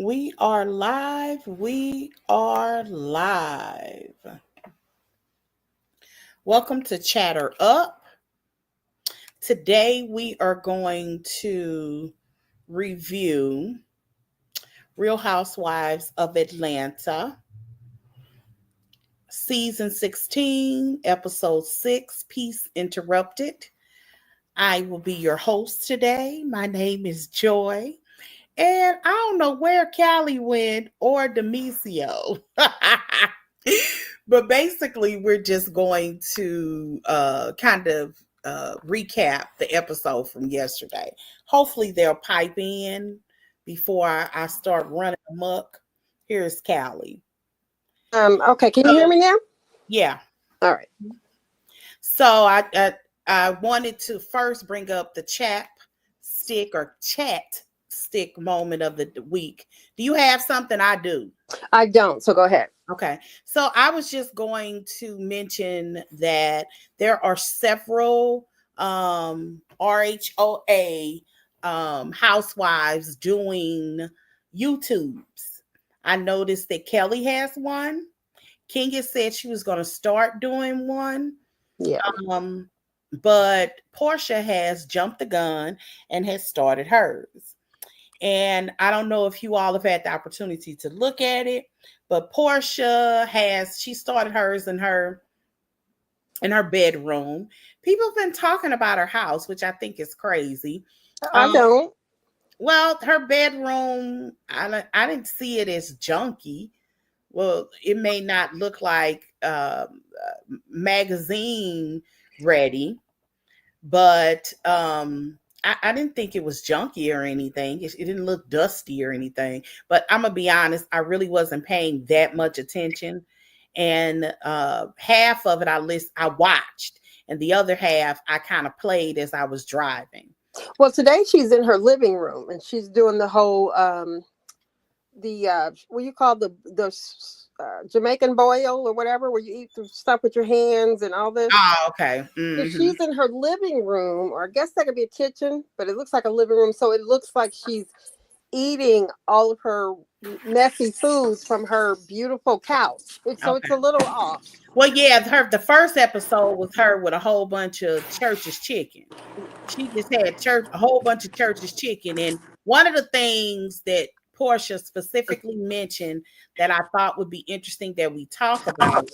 We are live. We are live. Welcome to Chatter Up. Today we are going to review Real Housewives of Atlanta, Season 16, Episode 6, Peace Interrupted. I will be your host today. My name is Joy. And I don't know where Kelli went or Demisio. But basically, we're just going to kind of recap the episode from yesterday. Hopefully, they'll pipe in before I start running amok. Here's Kelli. Okay, can you hear me now? Yeah. All right. So I wanted to first bring up the chat stick moment of the week. Do you have something? I do. I don't, so go ahead. Okay. So I was just going to mention that there are several RHOA housewives doing YouTubes. I noticed that Kelli has one. Kenya said she was going to start doing one. Yeah. But Porsha has jumped the gun and has started hers. And I don't know if you all have had the opportunity to look at it, but Porsha she started hers in her bedroom. People have been talking about her house, which I think is crazy. I don't. Well, her bedroom, I didn't see it as junky. Well, it may not look like magazine ready, but I didn't think it was junky or anything. It didn't look dusty or anything. But I'm going to be honest, I really wasn't paying that much attention. And half of it I watched, and the other half I kind of played as I was driving. Well, today she's in her living room and she's doing the whole what you call the Jamaican boil or whatever, where you eat the stuff with your hands and all this. Oh, okay. Mm-hmm. So she's in her living room, or I guess that could be a kitchen, but it looks like a living room. So it looks like she's eating all of her messy foods from her beautiful couch. So it's a little off. Well, yeah, the first episode was her with a whole bunch of Church's chicken. She just had a whole bunch of Church's chicken. And one of the things that Porsha specifically mentioned that I thought would be interesting that we talk about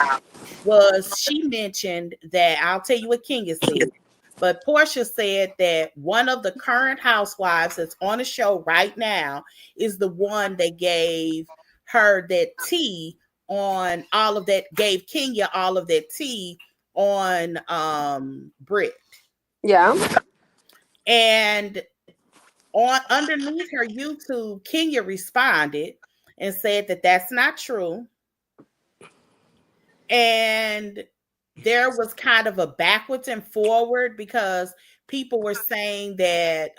was she mentioned that, I'll tell you what Kenya said, but Porsha said that one of the current housewives that's on the show right now is the one that gave her that tea on all of that, gave Kenya all of that tea on Brit. Yeah. And underneath her YouTube, Kenya responded and said that that's not true. And there was kind of a backwards and forward because people were saying that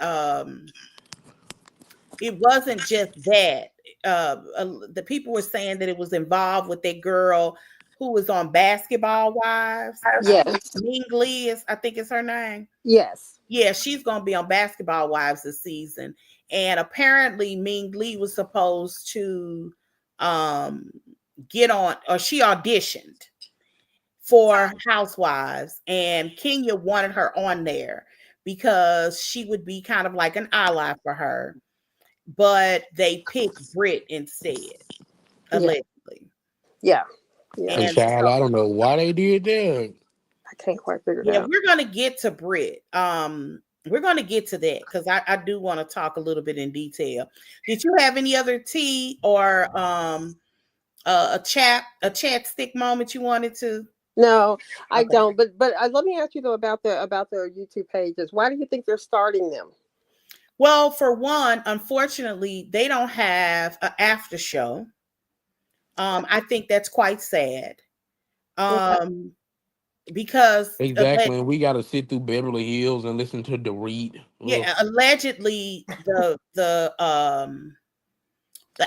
it wasn't just that. The people were saying that it was involved with that girl who was on Basketball Wives. Yes. Ming Lee I think is her name. Yes. Yeah, she's going to be on Basketball Wives this season. And apparently Ming Lee was supposed to get on, or she auditioned for Housewives, and Kenya wanted her on there because she would be kind of like an ally for her. But they picked Brit instead, allegedly. Yeah. And child, I don't know why they did that. I can't quite figure it out. Yeah, we're going to get to Brit. We're going to get to that because I do want to talk a little bit in detail. Did you have any other tea or a chat stick moment you wanted to? No, I don't. But let me ask you though about the YouTube pages. Why do you think they're starting them? Well, for one, unfortunately, they don't have an after show. I think that's quite sad. Because exactly, we got to sit through Beverly Hills and listen to the read. Yeah, allegedly the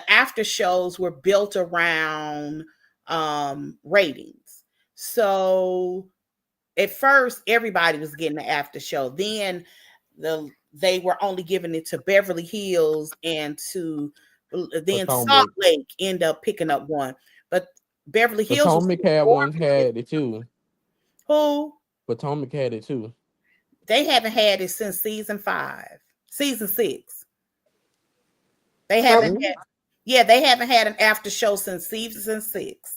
after shows were built around ratings. So at first, everybody was getting the after show. Then they were only giving it to Beverly Hills and to Then Salt Potomac. Lake end up picking up one, but Beverly Hills was Potomac had one, had it too. who? Potomac had it too. They haven't had it since season 6. They haven't Okay. had, they haven't had an after show since season 6.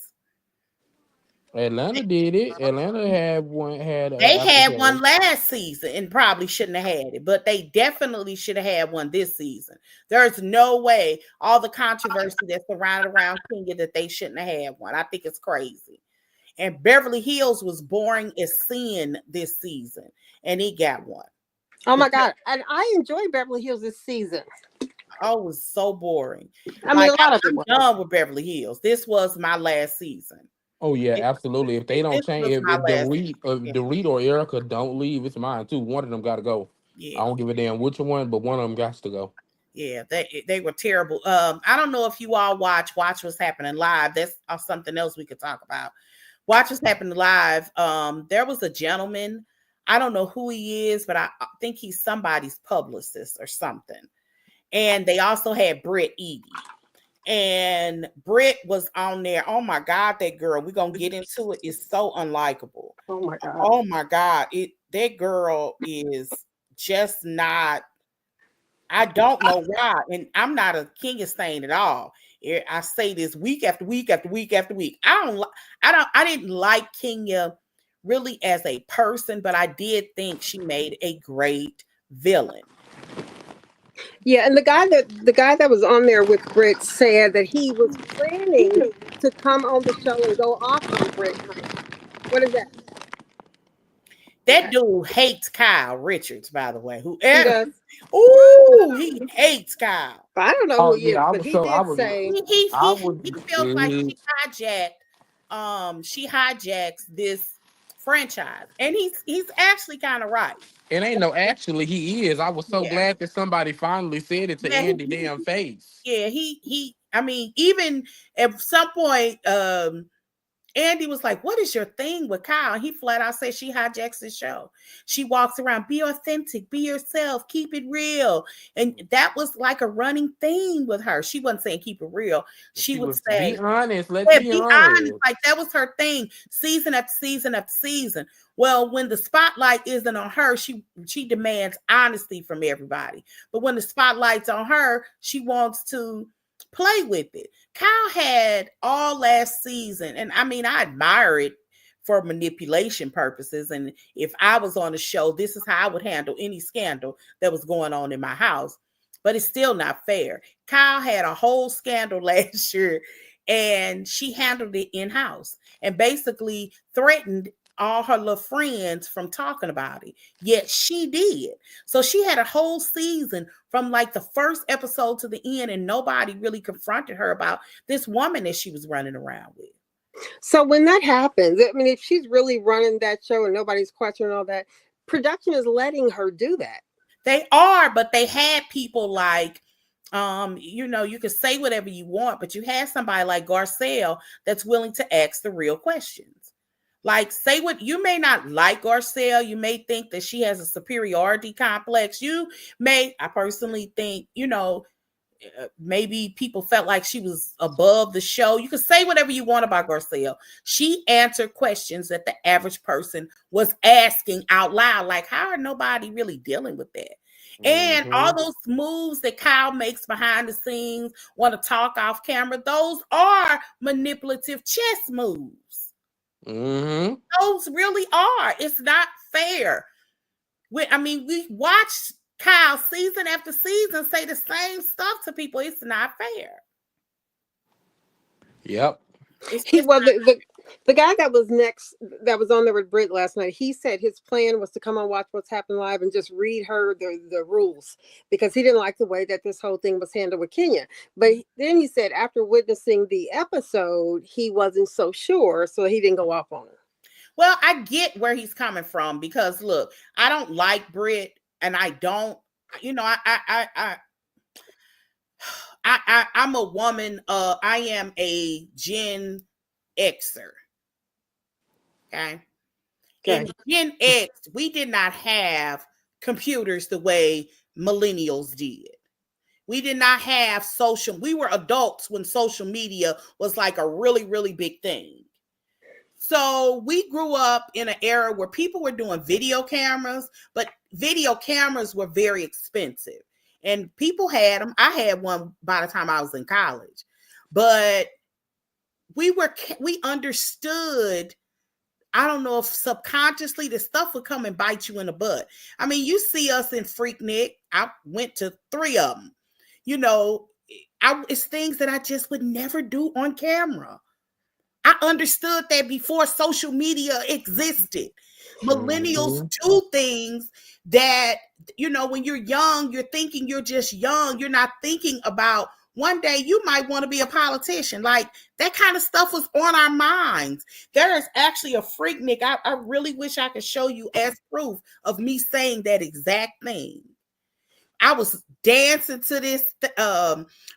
Atlanta did it. Atlanta had one. Had They after had show. one last season and probably shouldn't have had it, but they definitely should have had one this season. There's no way all the controversy that's surrounded around Kenya that they shouldn't have had one. I think it's crazy. And Beverly Hills was boring as sin this season, and he got one. Oh my God. And I enjoyed Beverly Hills this season. Oh, it was so boring. I mean, a lot of it I'm was. done with Beverly Hills. This was my last season. Oh yeah, absolutely. If they don't This change, was my if last Dorit or Erica don't leave, it's mine too. One of them got to go. Yeah. I don't give a damn which one, but one of them got to go. Yeah, they were terrible. I don't know if you all watch What's Happening Live. That's something else we could talk about. Watch What's Happening Live. There was a gentleman. I don't know who he is, but I think he's somebody's publicist or something. And they also had Brit Edie. And Brit was on there. Oh my God, that girl. We're gonna get into it. It's so unlikable. Oh my God. Oh my God. That girl is just not. I don't know why. And I'm not a Kenya stain at all. I say this week after week after week after week. I didn't like Kenya really as a person, but I did think she made a great villain. Yeah, and the guy that was on there with Brit said that he was planning to come on the show and go off on Brit. What is that? That dude hates Kyle Richards, by the way. He does. Ooh, he hates Kyle. I don't know who he is, but he did say he feels like she hijacks this franchise, and he's actually kind of right. It ain't no actually he is. I was so glad that somebody finally said it to Andy damn face. Yeah, I mean, even at some point, Andy was like, "What is your thing with Kyle?" He flat out said she hijacks the show. She walks around, be authentic, be yourself, keep it real. And that was like a running theme with her. She wasn't saying keep it real. She would say, be honest, let's be honest. Like that was her thing, season after season after season. Well, when the spotlight isn't on her, she demands honesty from everybody. But when the spotlight's on her, she wants to play with it. Kyle had all last season, and I mean, I admire it for manipulation purposes. And if I was on the show, this is how I would handle any scandal that was going on in my house. But it's still not fair. Kyle had a whole scandal last year, and she handled it in-house and basically threatened all her little friends from talking about it. Yet she did. So she had a whole season from like the first episode to the end, and nobody really confronted her about this woman that she was running around with. So when that happens, I mean, if she's really running that show and nobody's questioning all that, production is letting her do that. They are, but they had people like, you can say whatever you want, but you had somebody like Garcelle that's willing to ask the real questions. Like, say what you may not like Garcelle. You may think that she has a superiority complex. I personally think, maybe people felt like she was above the show. You can say whatever you want about Garcelle. She answered questions that the average person was asking out loud. Like, how are nobody really dealing with that? And all those moves that Kyle makes behind the scenes, want to talk off camera, those are manipulative chess moves. Those really are. It's not fair. We watched Kyle season after season say the same stuff to people. It's not fair. Yep. The guy that was on there with Brit last night, he said his plan was to come on Watch What's Happening Live and just read her the rules because he didn't like the way that this whole thing was handled with Kenya. But then he said after witnessing the episode, he wasn't so sure, so he didn't go off on her. Well, I get where he's coming from because look, I don't like Brit, and I don't, I'm a woman. I am a Gen Xer. Okay. In Gen X, we did not have computers the way millennials did. We did not have social. We were adults when social media was like a really, really big thing. So we grew up in an era where people were doing video cameras, but video cameras were very expensive. And people had them. I had one by the time I was in college. But we understood, I don't know if subconsciously, the stuff would come and bite you in the butt. I mean, you see us in Freaknik. I went to 3 of them. You know, it's things that I just would never do on camera. I understood that before social media existed. Millennials do things that, you know, when you're young, you're thinking you're just young. You're not thinking about one day you might want to be a politician. Like, that kind of stuff was on our minds. There is actually a Freaknik. I really wish I could show you as proof of me saying that exact thing. I was dancing to this.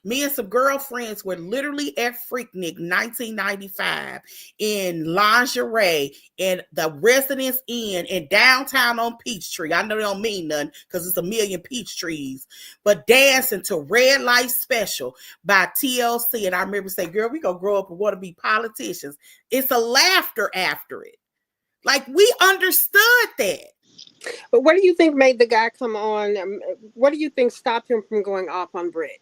Me and some girlfriends were literally at Freaknik 1995 in lingerie in the Residence Inn in downtown on Peachtree. I know they don't mean nothing because it's a million peach trees, but dancing to Red Light Special by TLC. And I remember saying, girl, we gonna grow up and want to be politicians. It's a laughter after it. Like, we understood that. But what do you think made the guy come on? What do you think stopped him from going off on Brit?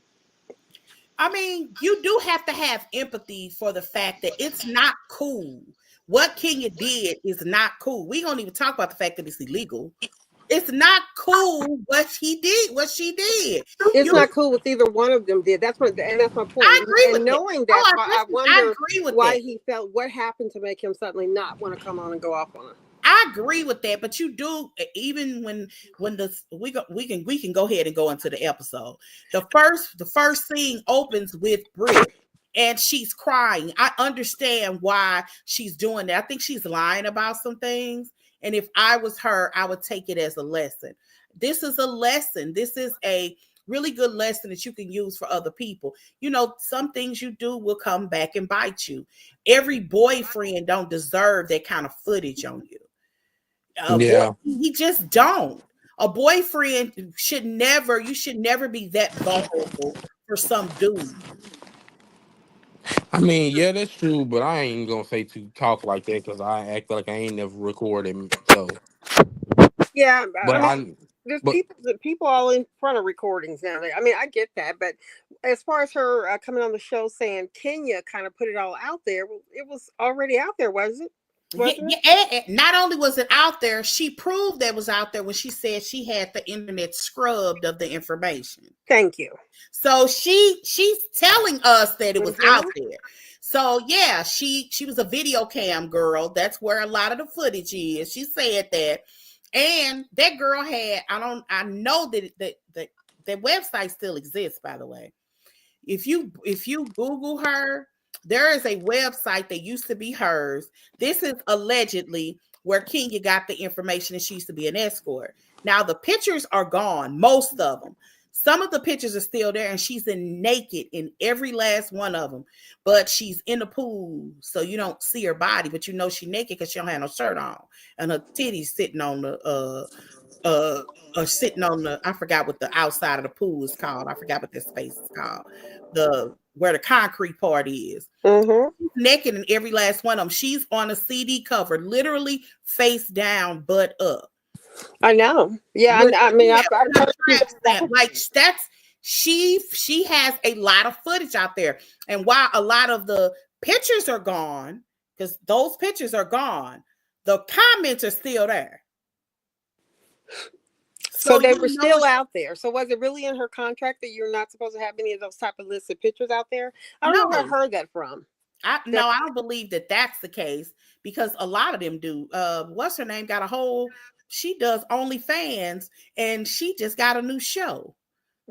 I mean, you do have to have empathy for the fact that it's not cool. What Kenya did is not cool. We don't even talk about the fact that it's illegal. It's not cool what she did. It's not cool what either one of them did. That's my point. I agree with knowing that. I wonder why he felt. What happened to make him suddenly not want to come on and go off on her? I agree with that, but you do, even when we can go ahead and go into the episode. The first scene opens with Brit and she's crying. I understand why she's doing that. I think she's lying about some things. And if I was her, I would take it as a lesson. This is a lesson. This is a really good lesson that you can use for other people. You know, some things you do will come back and bite you. Every boyfriend don't deserve that kind of footage on you. He just don't. A boyfriend you should never be that vulnerable for some dude. I mean, yeah, that's true, but I ain't gonna say to talk like that because I act like I ain't never recorded. So yeah, but there's people all in front of recordings now. I mean, I get that, but as far as her coming on the show saying Kenya kind of put it all out there, it was already out there, wasn't it? Not only was it out there, she proved that it was out there when she said she had the internet scrubbed of the information. Thank you. So she's telling us that it was out there. So yeah, she was a video cam girl. That's where a lot of the footage is. She said that, and that girl had. I know that that website still exists. By the way, if you Google her. There is a website that used to be hers. This is allegedly where Kenya got the information, and she used to be an escort. Now, the pictures are gone, most of them. Some of the pictures are still there, and she's naked in every last one of them. But she's in the pool, so you don't see her body, but you know she's naked because she don't have no shirt on. And her titties sitting on the I forgot what the outside of the pool is called. I forgot what this space is called. Where the concrete part is. Mm-hmm. She's naked in every last one of them. She's on a CD cover, literally face down, butt up. I know. Yeah, I mean, I've that. Like, that's she has a lot of footage out there, and while a lot of the pictures are gone, because those pictures are gone, the comments are still there. So they were still out there. So was it really in her contract that you're not supposed to have any of those type of listed pictures out there? I don't know where I heard that from. I don't believe that that's the case, because a lot of them do. What's her name? She does OnlyFans, and she just got a new show.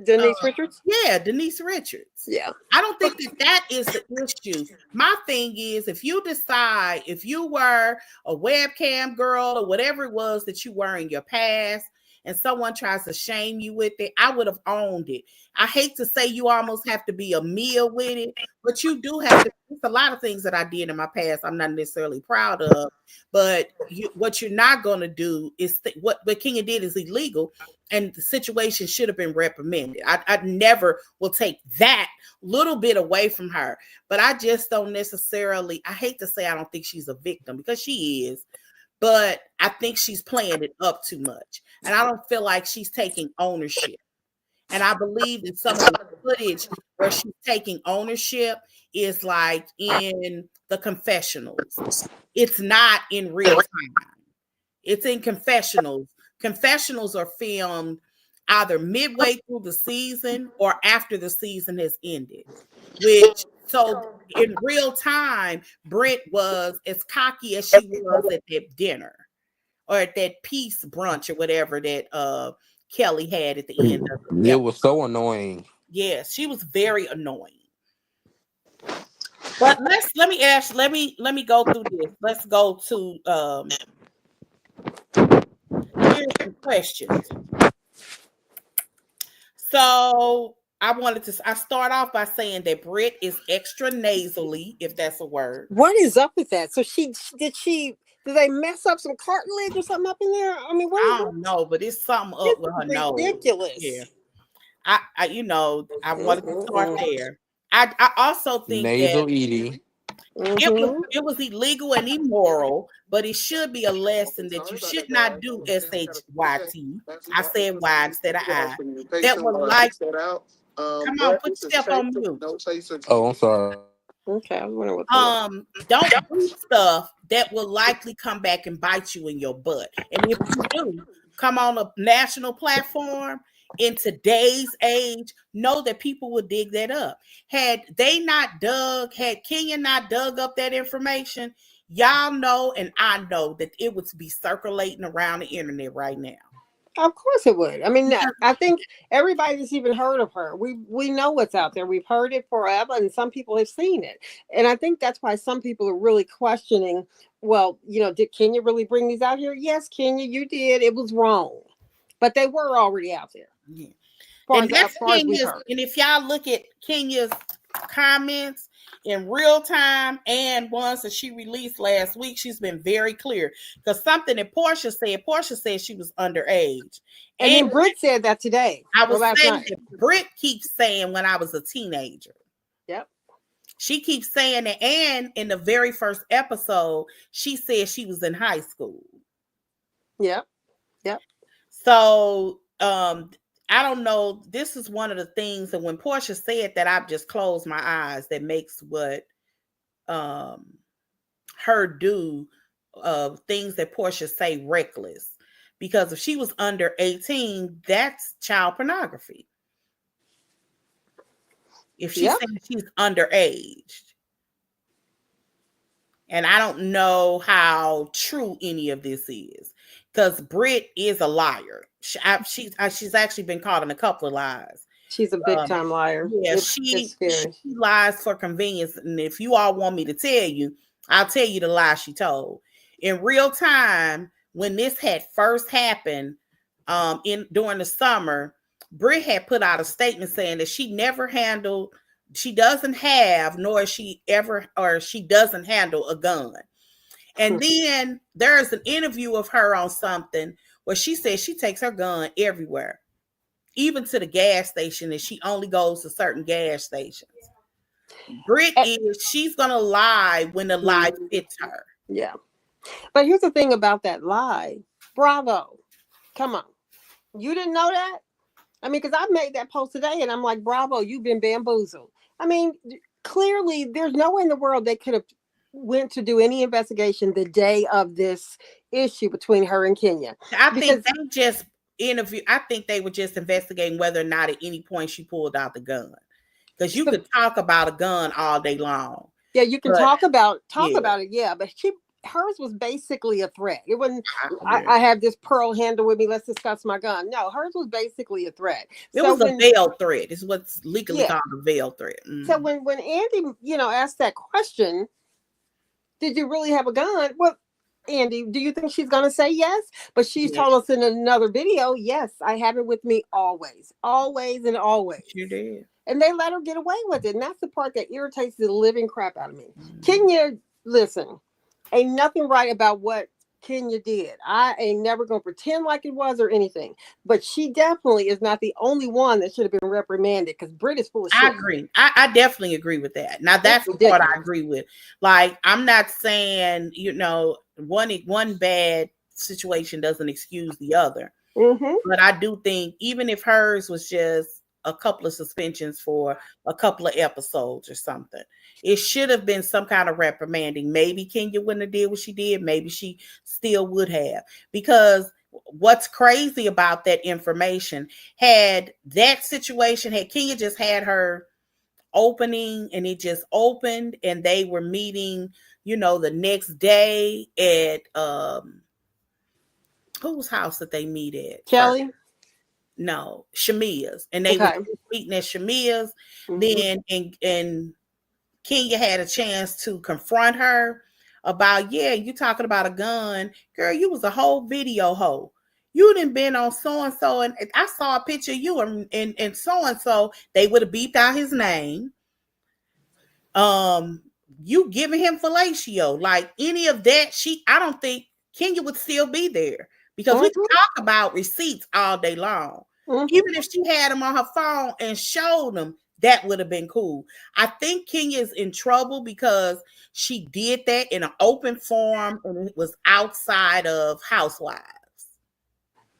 Denise Richards? Yeah, Denise Richards. Yeah. I don't think that is the issue. My thing is, if you decide, if you were a webcam girl or whatever it was that you were in your past, and someone tries to shame you with it, I would have owned it. I hate to say you almost have to be a meal with it, but you do have to. There's a lot of things that I did in my past I'm not necessarily proud of, but what you're not going to do is what Kenya did is illegal, and the situation should have been reprimanded. I never will take that little bit away from her, but I just don't necessarily, I hate to say I don't think she's a victim, because she is, but I think she's playing it up too much, and I don't feel like she's taking ownership. And I believe that some of the footage where she's taking ownership is like in the confessionals. It's not in real time. It's in confessionals. Confessionals are filmed either midway through the season or after the season has ended. So in real time, Brit was as cocky as she was at that dinner or at that peace brunch or whatever that Kelli had at the end of it. It was so annoying. Yes, she was very annoying. But let me go through this. Let's go to here's some questions. So I start off by saying that Brit is extra nasally, if that's a word. What is up with that? So did they mess up some cartilage or something up in there? I mean, I don't know, but it's something up with her nose. Ridiculous. Yeah. I wanted to start there. I also think nasal that eating. It was illegal and immoral, but it should be a lesson that you should not do SHYT. I said Y instead of I. That was like, come on, put your step on mute. Oh, I'm sorry. Okay, I was wondering what don't do stuff that will likely come back and bite you in your butt. And if you do come on a national platform in today's age, know that people will dig that up. Had Kenya not dug up that information, y'all know and I know that it would be circulating around the internet right now. Of course it would. I mean, I think everybody's even heard of her. We know what's out there. We've heard it forever, and some people have seen it. And I think that's why some people are really questioning, well, did Kenya really bring these out here? Yes, Kenya, you did. It was wrong. But they were already out there. Yeah. And that's Kenya's, and if y'all look at Kenya's comments in real time and ones that she released last week, she's been very clear. Because something that Porsha said she was underage. And then Brit said that today. I was saying that Brit keeps saying when I was a teenager. Yep. She keeps saying that, and in the very first episode, she said she was in high school. Yep. So I don't know. This is one of the things that when Porsha said that, I've just closed my eyes. That makes what her do things that Porsha say reckless. Because if she was under 18, that's child pornography. If she said she's underage. And I don't know how true any of this is. Because Brit is a liar. She's actually been caught in a couple of lies. She's a big time liar. Yeah, she lies for convenience. And if you all want me to tell you, I'll tell you the lie she told. In real time, when this had first happened during the summer, Brit had put out a statement saying that she doesn't handle a gun. And then there's an interview of her on something where she says she takes her gun everywhere, even to the gas station, and she only goes to certain gas stations. Brit she's gonna lie when the lie fits her. Yeah. But here's the thing about that lie. Bravo. Come on. You didn't know that? I mean, because I made that post today and I'm like, bravo, you've been bamboozled. I mean, clearly there's no way in the world they could have went to do any investigation the day of this issue between her and Kenya. I think they were just investigating whether or not at any point she pulled out the gun. Because you could talk about a gun all day long. Yeah, you can talk about it, yeah. But hers was basically a threat. It wasn't, I have this pearl handle with me, let's discuss my gun. No, hers was basically a threat. It was a veiled threat. It's what's legally called a veiled threat. Mm-hmm. So when Andy, asked that question, did you really have a gun? Well, Andy, do you think she's going to say yes? But she's Yes, told us in another video, yes, I have it with me always, always and always. you did. And they let her get away with it. And that's the part that irritates the living crap out of me. Mm. Kenya, listen, ain't nothing right about what Kenya did. I ain't never going to pretend like it was or anything. But she definitely is not the only one that should have been reprimanded, because Brit is full of shit. I agree. I definitely agree with that. Now that's the part I agree with. Like, I'm not saying, one bad situation doesn't excuse the other. Mm-hmm. But I do think even if hers was just a couple of suspensions for a couple of episodes or something, it should have been some kind of reprimanding. Maybe Kenya wouldn't have did what she did. Maybe she still would have. Because what's crazy about that information, had that situation, had Kenya just had her opening and it just opened and they were meeting, the next day at whose house did they meet at? Kelli? No, Shamia's. And they were meeting at Shamia's. Mm-hmm. Then and Kenya had a chance to confront her about, you talking about a gun. Girl, you was a whole video hoe. You done been on so-and-so, and I saw a picture of you and so-and-so. They would have beeped out his name. You giving him fellatio, like any of that, I don't think Kenya would still be there, because we can talk about receipts all day long. Even if she had them on her phone and showed them, that would have been cool. I think Kenya's in trouble because she did that in an open forum and it was outside of Housewives.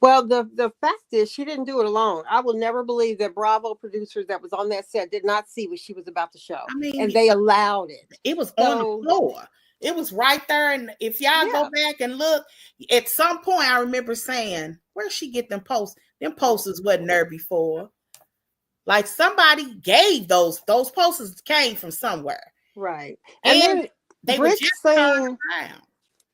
Well, the fact is, she didn't do it alone. I will never believe that Bravo producers that was on that set did not see what she was about to show. I mean, and they allowed it. It was on the floor. It was right there. And if y'all go back and look, at some point I remember saying, where'd she get them posts? Them posters wasn't there before. Like, somebody gave those posters came from somewhere. Right. And then they were just saying,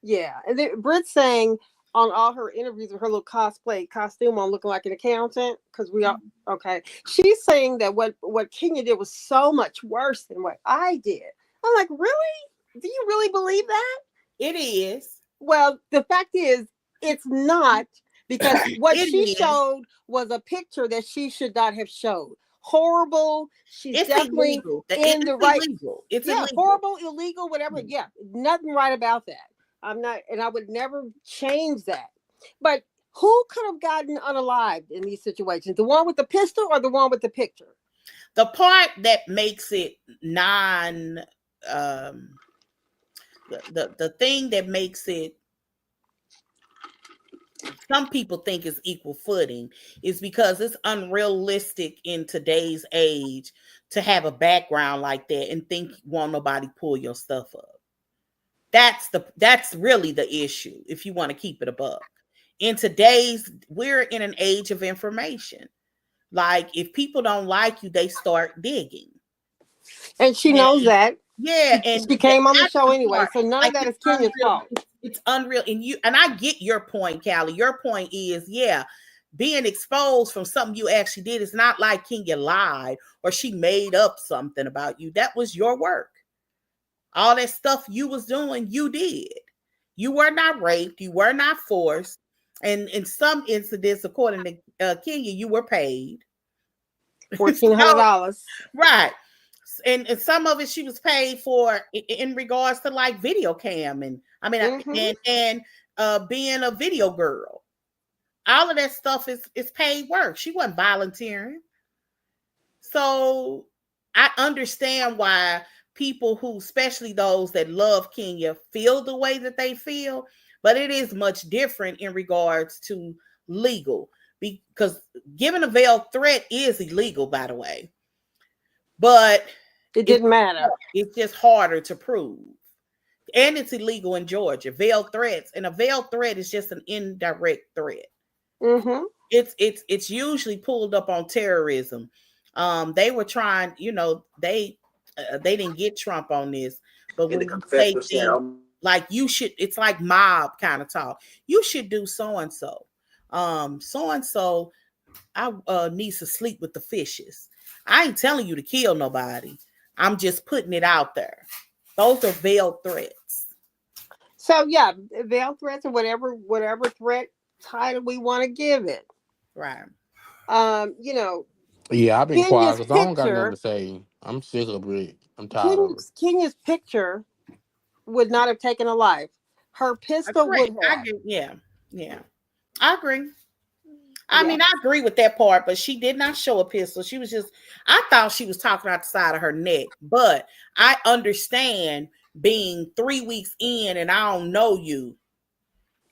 yeah. And then Brit saying on all her interviews with her little cosplay costume on, looking like an accountant, because we all she's saying that what Kenya did was so much worse than what I did. I'm like, really? Do you really believe that? It is. Well, the fact is, it's not, because what she showed was a picture that she should not have showed. Horrible. She's definitely illegal. in the right. Illegal. It's illegal. Horrible, illegal, whatever. Yeah, nothing right about that. I'm not, and I would never change that. But who could have gotten unalived in these situations? The one with the pistol or the one with the picture? The part that makes it the thing that makes it, some people think is equal footing, is because it's unrealistic in today's age to have a background like that and think won't nobody pull your stuff up. That's really the issue, if you want to keep it a buck. We're in an age of information. Like, if people don't like you, they start digging. And she knows that. Yeah, and she came on the show anyway, so none of that is Kenya's fault. It's unreal. And I get your point, Callie. Your point is, being exposed from something you actually did. It's not like Kenya lied or she made up something about you. That was your work. All that stuff you was doing, you did. You were not raped. You were not forced. And in some incidents, according to Kenya, you were paid $1,400. Right. And some of it she was paid for in regards to like video cam and and being a video girl. All of that stuff is paid work. She wasn't volunteering. So I understand why people who, especially those that love Kenya, feel the way that they feel, but it is much different in regards to legal, because giving a veiled threat is illegal, by the way. But it didn't matter. It's just harder to prove. And it's illegal in Georgia. Veiled threats. And a veiled threat is just an indirect threat. Mm-hmm. It's usually pulled up on terrorism. They were trying, they didn't get Trump on this, but when you say things like it's like mob kind of talk. You should do so-and-so. So-and-so, I needs to sleep with the fishes. I ain't telling you to kill nobody. I'm just putting it out there. Those are veiled threats. So yeah, veil threats or whatever threat title we want to give it. Right. You know, Yeah, I've been quiet Kenya's because I don't got nothing picture, to say. I'm sick of Brit. I'm tired of it. Kenya's picture would not have taken a life. Her pistol would Agree. I have. do. Yeah. Yeah. I agree. I Yeah. mean, I agree with that part, but she did not show a pistol. She was just, I thought she was talking out the side of her neck, but I understand being 3 weeks in and I don't know you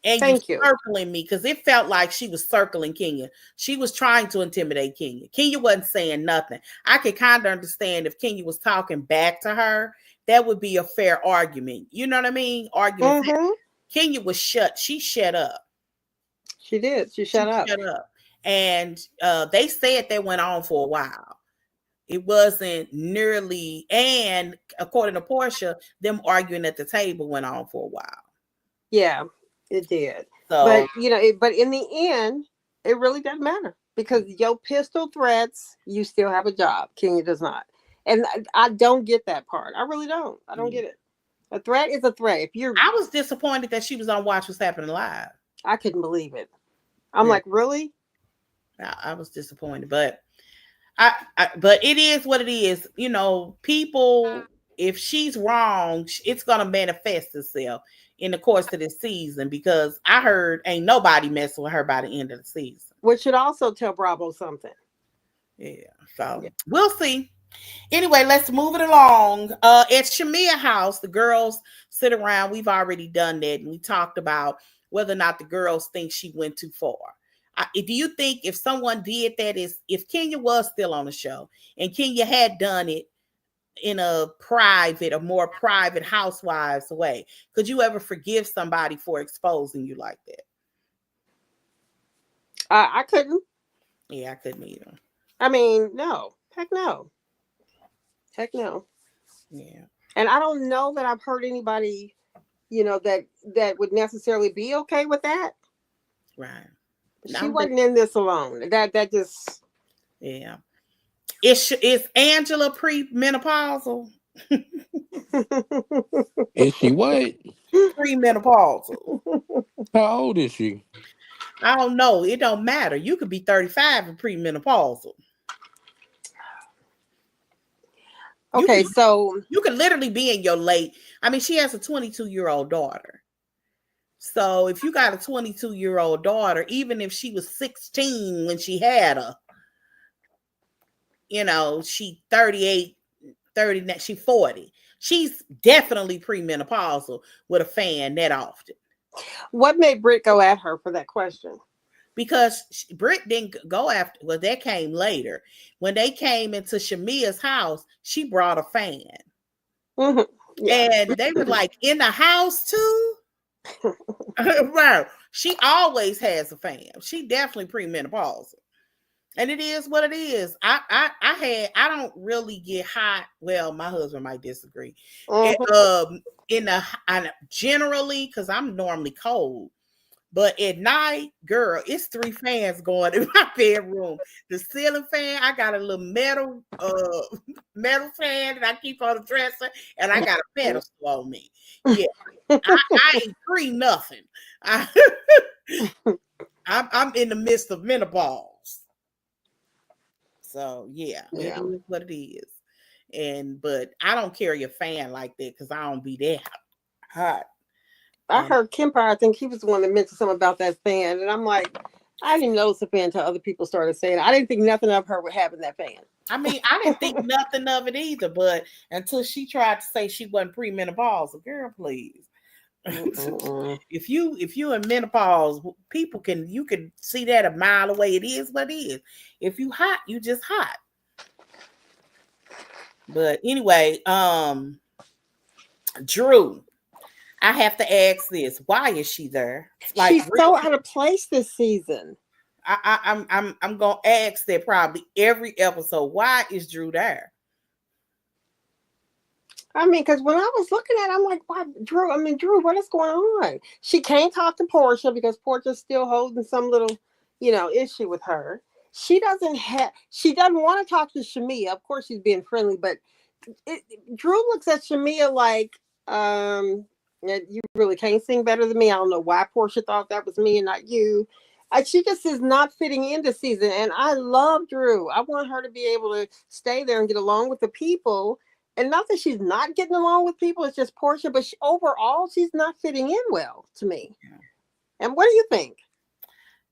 and you Thank you. circling me because it felt like she was circling Kenya. She was trying to intimidate Kenya. Kenya wasn't saying nothing. I could kind of understand if Kenya was talking back to her, that would be a fair argument. You know what I mean? Argument. Mm-hmm. Kenya was shut. She shut up. She did. She She shut up. shut up. And they said that went on for a while. It wasn't nearly, and according to Porsha, them arguing at the table went on for a while. Yeah, it did. So But but in the end, it really doesn't matter because your pistol threats, you still have a job. Kenya does not, and I don't get that part. I really don't. I don't get it. A threat is a threat. If you're, I was disappointed that she was on Watch What's Happening Live. I couldn't believe it. I'm Yeah. like, really? I was disappointed, but but it is what it is. You know, people, if she's wrong, it's gonna manifest itself in the course of this season because I heard ain't nobody messing with her by the end of the season. Which should also tell Bravo something. Yeah, so we'll see. Anyway, let's move it along. At Shamia house, the girls sit around. We've already done that, and we talked about whether or not the girls think she went too far. Do you think if someone did that, is if Kenya was still on the show and Kenya had done it in a more private housewives way, could you ever forgive somebody for exposing you like that? I couldn't. Yeah, I couldn't either. I mean, no. Heck no. Heck no. Yeah. And I don't know that I've heard anybody, that would necessarily be okay with that. Right. She wasn't in this alone. That just. Yeah. Is Angela premenopausal? Is she what? Premenopausal. How old is she? I don't know. It don't matter. You could be 35 and premenopausal. Okay, so you could literally be in your late. I mean, she has a 22-year-old daughter. So if you got a 22-year-old daughter, even if she was 16 when she had her, she 38, 30, she 40. She's definitely premenopausal with a fan that often. What made Brit go at her for that question? Because Brit didn't go after, well, that came later. When they came into Shamia's house, she brought a fan. Mm-hmm. Yeah. And they were like, in the house too? Right. She always has a fan. She definitely premenopausal. And it is what it is. I don't really get hot. Well, my husband might disagree. Mm-hmm. Generally, because I'm normally cold. But at night, girl, it's 3 fans going in my bedroom. The ceiling fan, I got a little metal fan that I keep on the dresser, and I got a pedestal on me. Yeah, I ain't pre nothing. I'm in the midst of menopause. So yeah, it is what it is. But I don't carry a fan like that because I don't be that hot. I heard Kemper, I think he was the one that mentioned something about that fan. And I'm like, I didn't even notice the fan until other people started saying it. I didn't think nothing of her with having that fan. I mean, I didn't think nothing of it either, but until she tried to say she wasn't premenopausal, girl, please. If you in menopause, you can see that a mile away. It is what it is. If you hot, you just hot. But anyway, Drew, I have to ask this: why is she there? Like, she's really, so out of place this season. I'm gonna ask that probably every episode. Why is Drew there? I mean, because when I was looking at it, I'm like, why, Drew? I mean, Drew, what is going on? She can't talk to Porsha because Porsha's still holding some little, issue with her. She doesn't want to talk to Shamia. Of course, she's being friendly, but Drew looks at Shamia like, You really can't sing better than me. I don't know why Porsha thought that was me and not you. She just is not fitting in this season. And I love Drew. I want her to be able to stay there and get along with the people. And not that she's not getting along with people, it's just Porsha, but overall, she's not fitting in well to me. Yeah. And what do you think?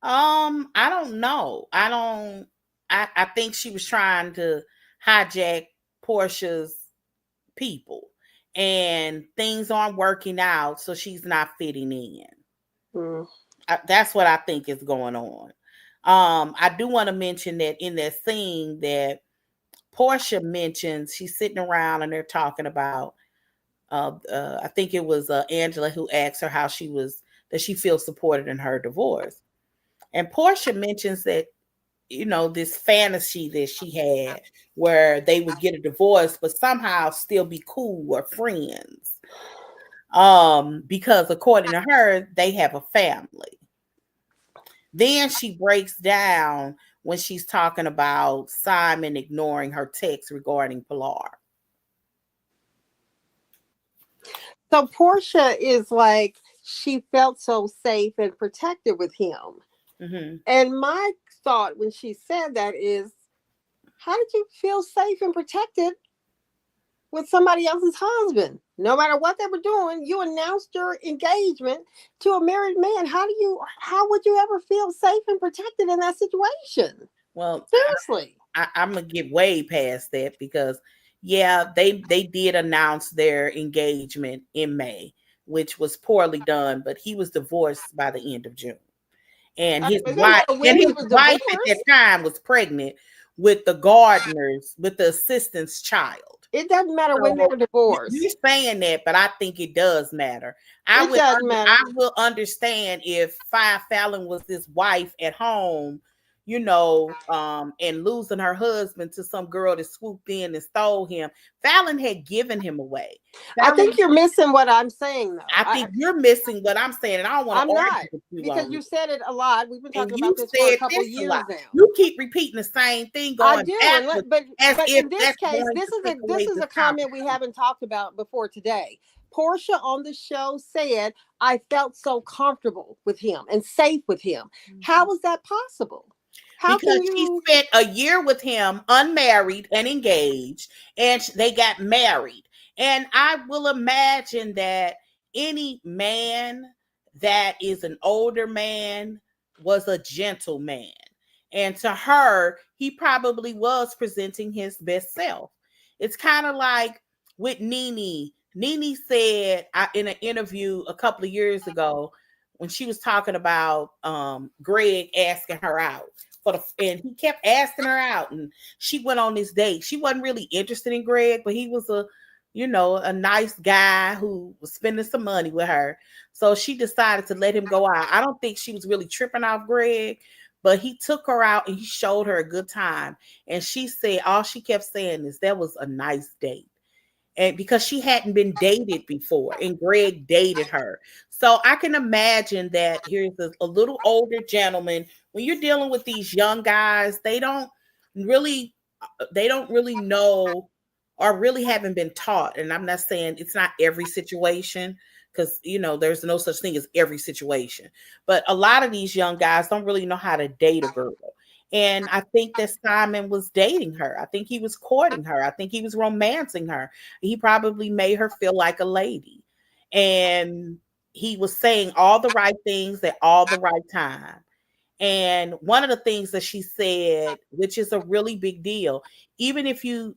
I don't know. I think she was trying to hijack Porsha's people, and things aren't working out, so she's not fitting in. That's what I think is going on. I do want to mention that in that scene that Porsha mentions, she's sitting around and they're talking about I think it was Angela who asked her how that she feels supported in her divorce. And Porsha mentions that, this fantasy that she had where they would get a divorce, but somehow still be cool or friends. Because according to her, they have a family. Then she breaks down when she's talking about Simon ignoring her text regarding Pilar. So Porsha is like, she felt so safe and protected with him. Mm-hmm. And my thought when she said that is, how did you feel safe and protected with somebody else's husband? No matter what they were doing, you announced your engagement to a married man. How would you ever feel safe and protected in that situation? Well, seriously, I'm gonna get way past that because they did announce their engagement in May, which was poorly done, but he was divorced by the end of June. And his wife at that time was pregnant with the gardener's, with the assistant's child. It doesn't matter when they were divorced. You're saying that, but I think it does matter. I will understand if Fallon was this wife at home, and losing her husband to some girl that swooped in and stole him. Fallon had given him away. I think you're missing what I'm saying, though. I think you're missing what I'm saying, and I don't want to argue with you because you said it a lot. We've been talking about this for a couple of years now. You keep repeating the same thing. I do, but in this case, this is a comment we haven't talked about before today. Porsha on the show said, "I felt so comfortable with him and safe with him." Mm-hmm. How was that possible? Because she spent a year with him, unmarried and engaged, and they got married. And I will imagine that any man that is an older man was a gentleman. And to her, he probably was presenting his best self. It's kind of like with Nene. Nene said in an interview a couple of years ago when she was talking about Greg asking her out. And he kept asking her out, and she went on this date. She wasn't really interested in Greg, but he was a nice guy who was spending some money with her. So she decided to let him go out. I don't think she was really tripping off Greg, but he took her out and he showed her a good time. And she said, all she kept saying is that was a nice date. And because she hadn't been dated before and Greg dated her. So I can imagine that here's a little older gentleman. When you're dealing with these young guys, they don't really know or really haven't been taught. And I'm not saying it's not every situation because, there's no such thing as every situation. But a lot of these young guys don't really know how to date a girl. And I think that Simon was dating her. I think he was courting her. I think he was romancing her. He probably made her feel like a lady. And he was saying all the right things at all the right time. And one of the things that she said, which is a really big deal, even if you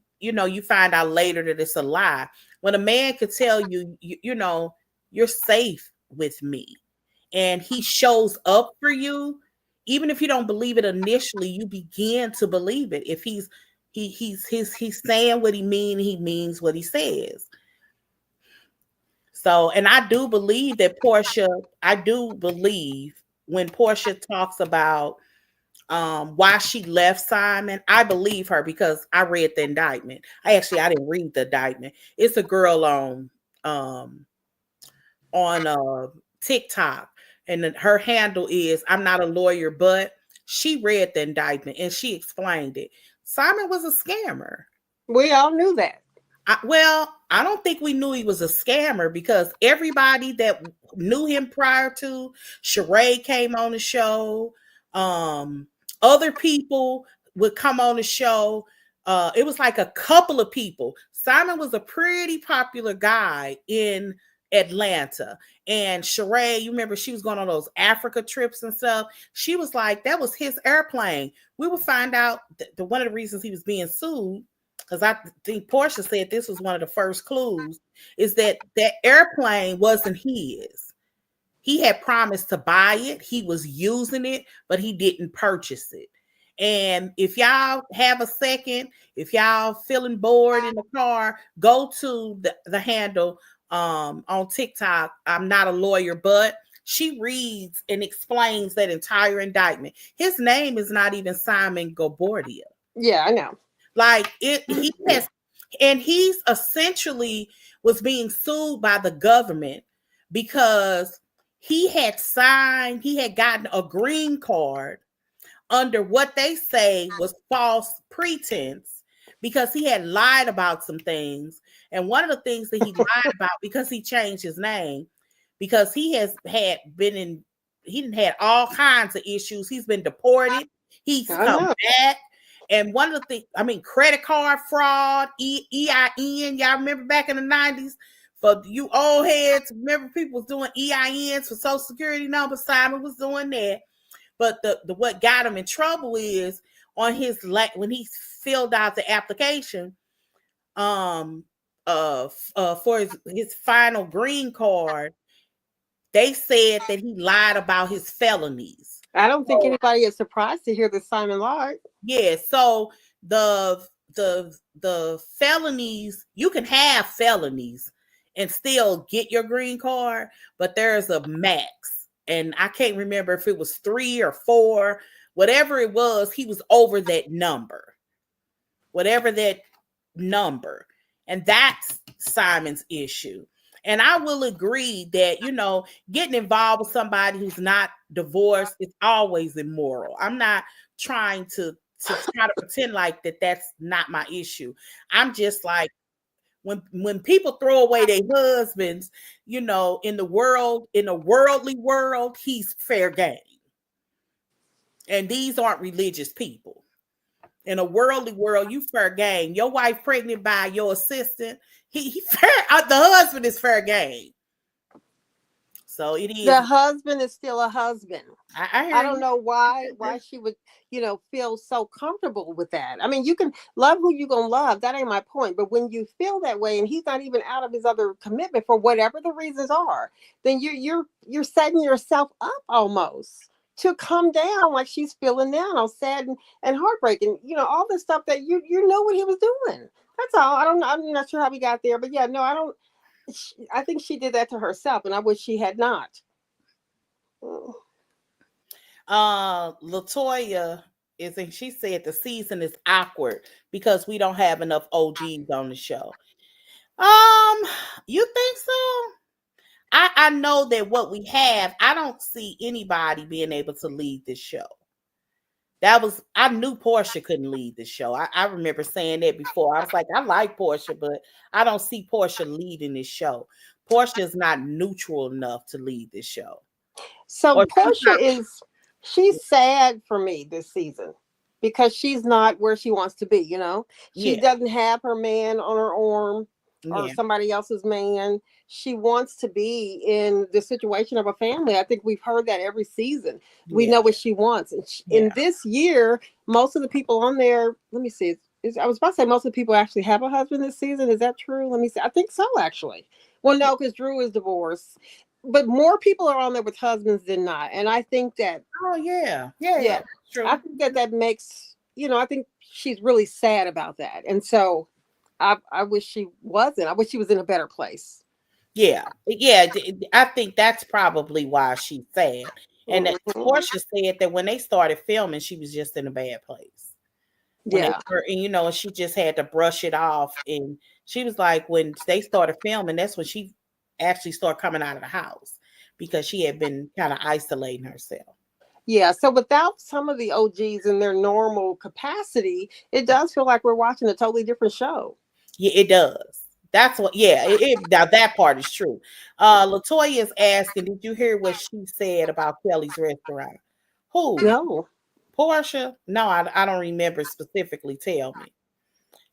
find out later that it's a lie, when a man could tell you, you're safe with me, and he shows up for you, even if you don't believe it initially, you begin to believe it. If he's saying what he means what he says. So, and I do believe that when Porsha talks about why she left Simon, I believe her because I read the indictment. I didn't read the indictment. It's a girl on TikTok, and her handle is "I'm not a lawyer," but she read the indictment and she explained it. Simon was a scammer. We all knew that. I don't think we knew he was a scammer because everybody that knew him prior to Sheree came on the show. Other people would come on the show. It was like a couple of people. Simon was a pretty popular guy in Atlanta. And Sheree, you remember she was going on those Africa trips and stuff. She was like, that was his airplane. We would find out that one of the reasons he was being sued, because I think Porsha said this was one of the first clues, is that that airplane wasn't his. He had promised to buy it. He was using it, but he didn't purchase it. And if y'all have a second, if y'all feeling bored in the car, go to the handle on TikTok. I'm not a lawyer, but she reads and explains that entire indictment. His name is not even Simon Gabordia. Yeah, I know. Like he has, and he's essentially was being sued by the government because he had gotten a green card under what they say was false pretense because he had lied about some things. And one of the things that he lied about, because he changed his name, because he didn't had all kinds of issues. He's been deported. He's come back. And one of the things, credit card fraud, EIN, y'all remember back in the 90s? For you old heads, remember people was doing EINs for Social Security numbers. Simon was doing that. But the what got him in trouble is on his when he filled out the application for his final green card, they said that he lied about his felonies. I don't think anybody is surprised to hear that Simon lied. Yeah, so the felonies, you can have felonies and still get your green card, but there's a max. And I can't remember if it was 3 or 4, whatever it was, he was over that number. Whatever that number. And that's Simon's issue. And I will agree that, getting involved with somebody who's not divorced is always immoral. I'm not trying to try to pretend like that's not my issue. I'm just like, when people throw away their husbands, in a worldly world, he's fair game. And these aren't religious people. In a worldly world, you fair game. Your wife pregnant by your assistant, he fair. The husband is fair game. So it is. The husband is still a husband. I don't know why she would, feel so comfortable with that. You can love who you're gonna love. That ain't my point. But when you feel that way, and he's not even out of his other commitment for whatever the reasons are, then you're setting yourself up almost to come down like she's feeling now, all sad and heartbreaking. All the stuff that you know what he was doing. That's all. I'm not sure how we got there, but yeah, no, I don't. I think she did that to herself, and I wish she had not. Latoya she said the season is awkward because we don't have enough OGs on the show. You think so? I know that what we have, I don't see anybody being able to lead this show. I knew Porsha couldn't lead the show. I remember saying that before. I was like, I like Porsha, but I don't see Porsha leading this show. Porsha is not neutral enough to lead this show. So Porsha she's sad for me this season because she's not where she wants to be, She doesn't have her man on her arm or somebody else's man. She wants to be in the situation of a family. I think we've heard that every season. We know what she wants. And in this year, most of the people on there, let me see. I was about to say most of the people actually have a husband this season. Is that true? Let me see. I think so, actually. Well, no, because Drew is divorced. But more people are on there with husbands than not. And I think that... Oh, yeah. True. I think that makes... I think she's really sad about that. And so I wish she wasn't. I wish she was in a better place. Yeah. I think that's probably why she's sad. And Porsha said that when they started filming, she was just in a bad place. And she just had to brush it off. And she was like, when they started filming, that's when she actually started coming out of the house because she had been kind of isolating herself. Yeah. So without some of the OGs in their normal capacity, it does feel like we're watching a totally different show. Yeah, it does. That's what, yeah. Now that part is true. Latoya is asking, did you hear what she said about Kelly's restaurant? Who? No. Porsha? No, I don't remember specifically. Tell me.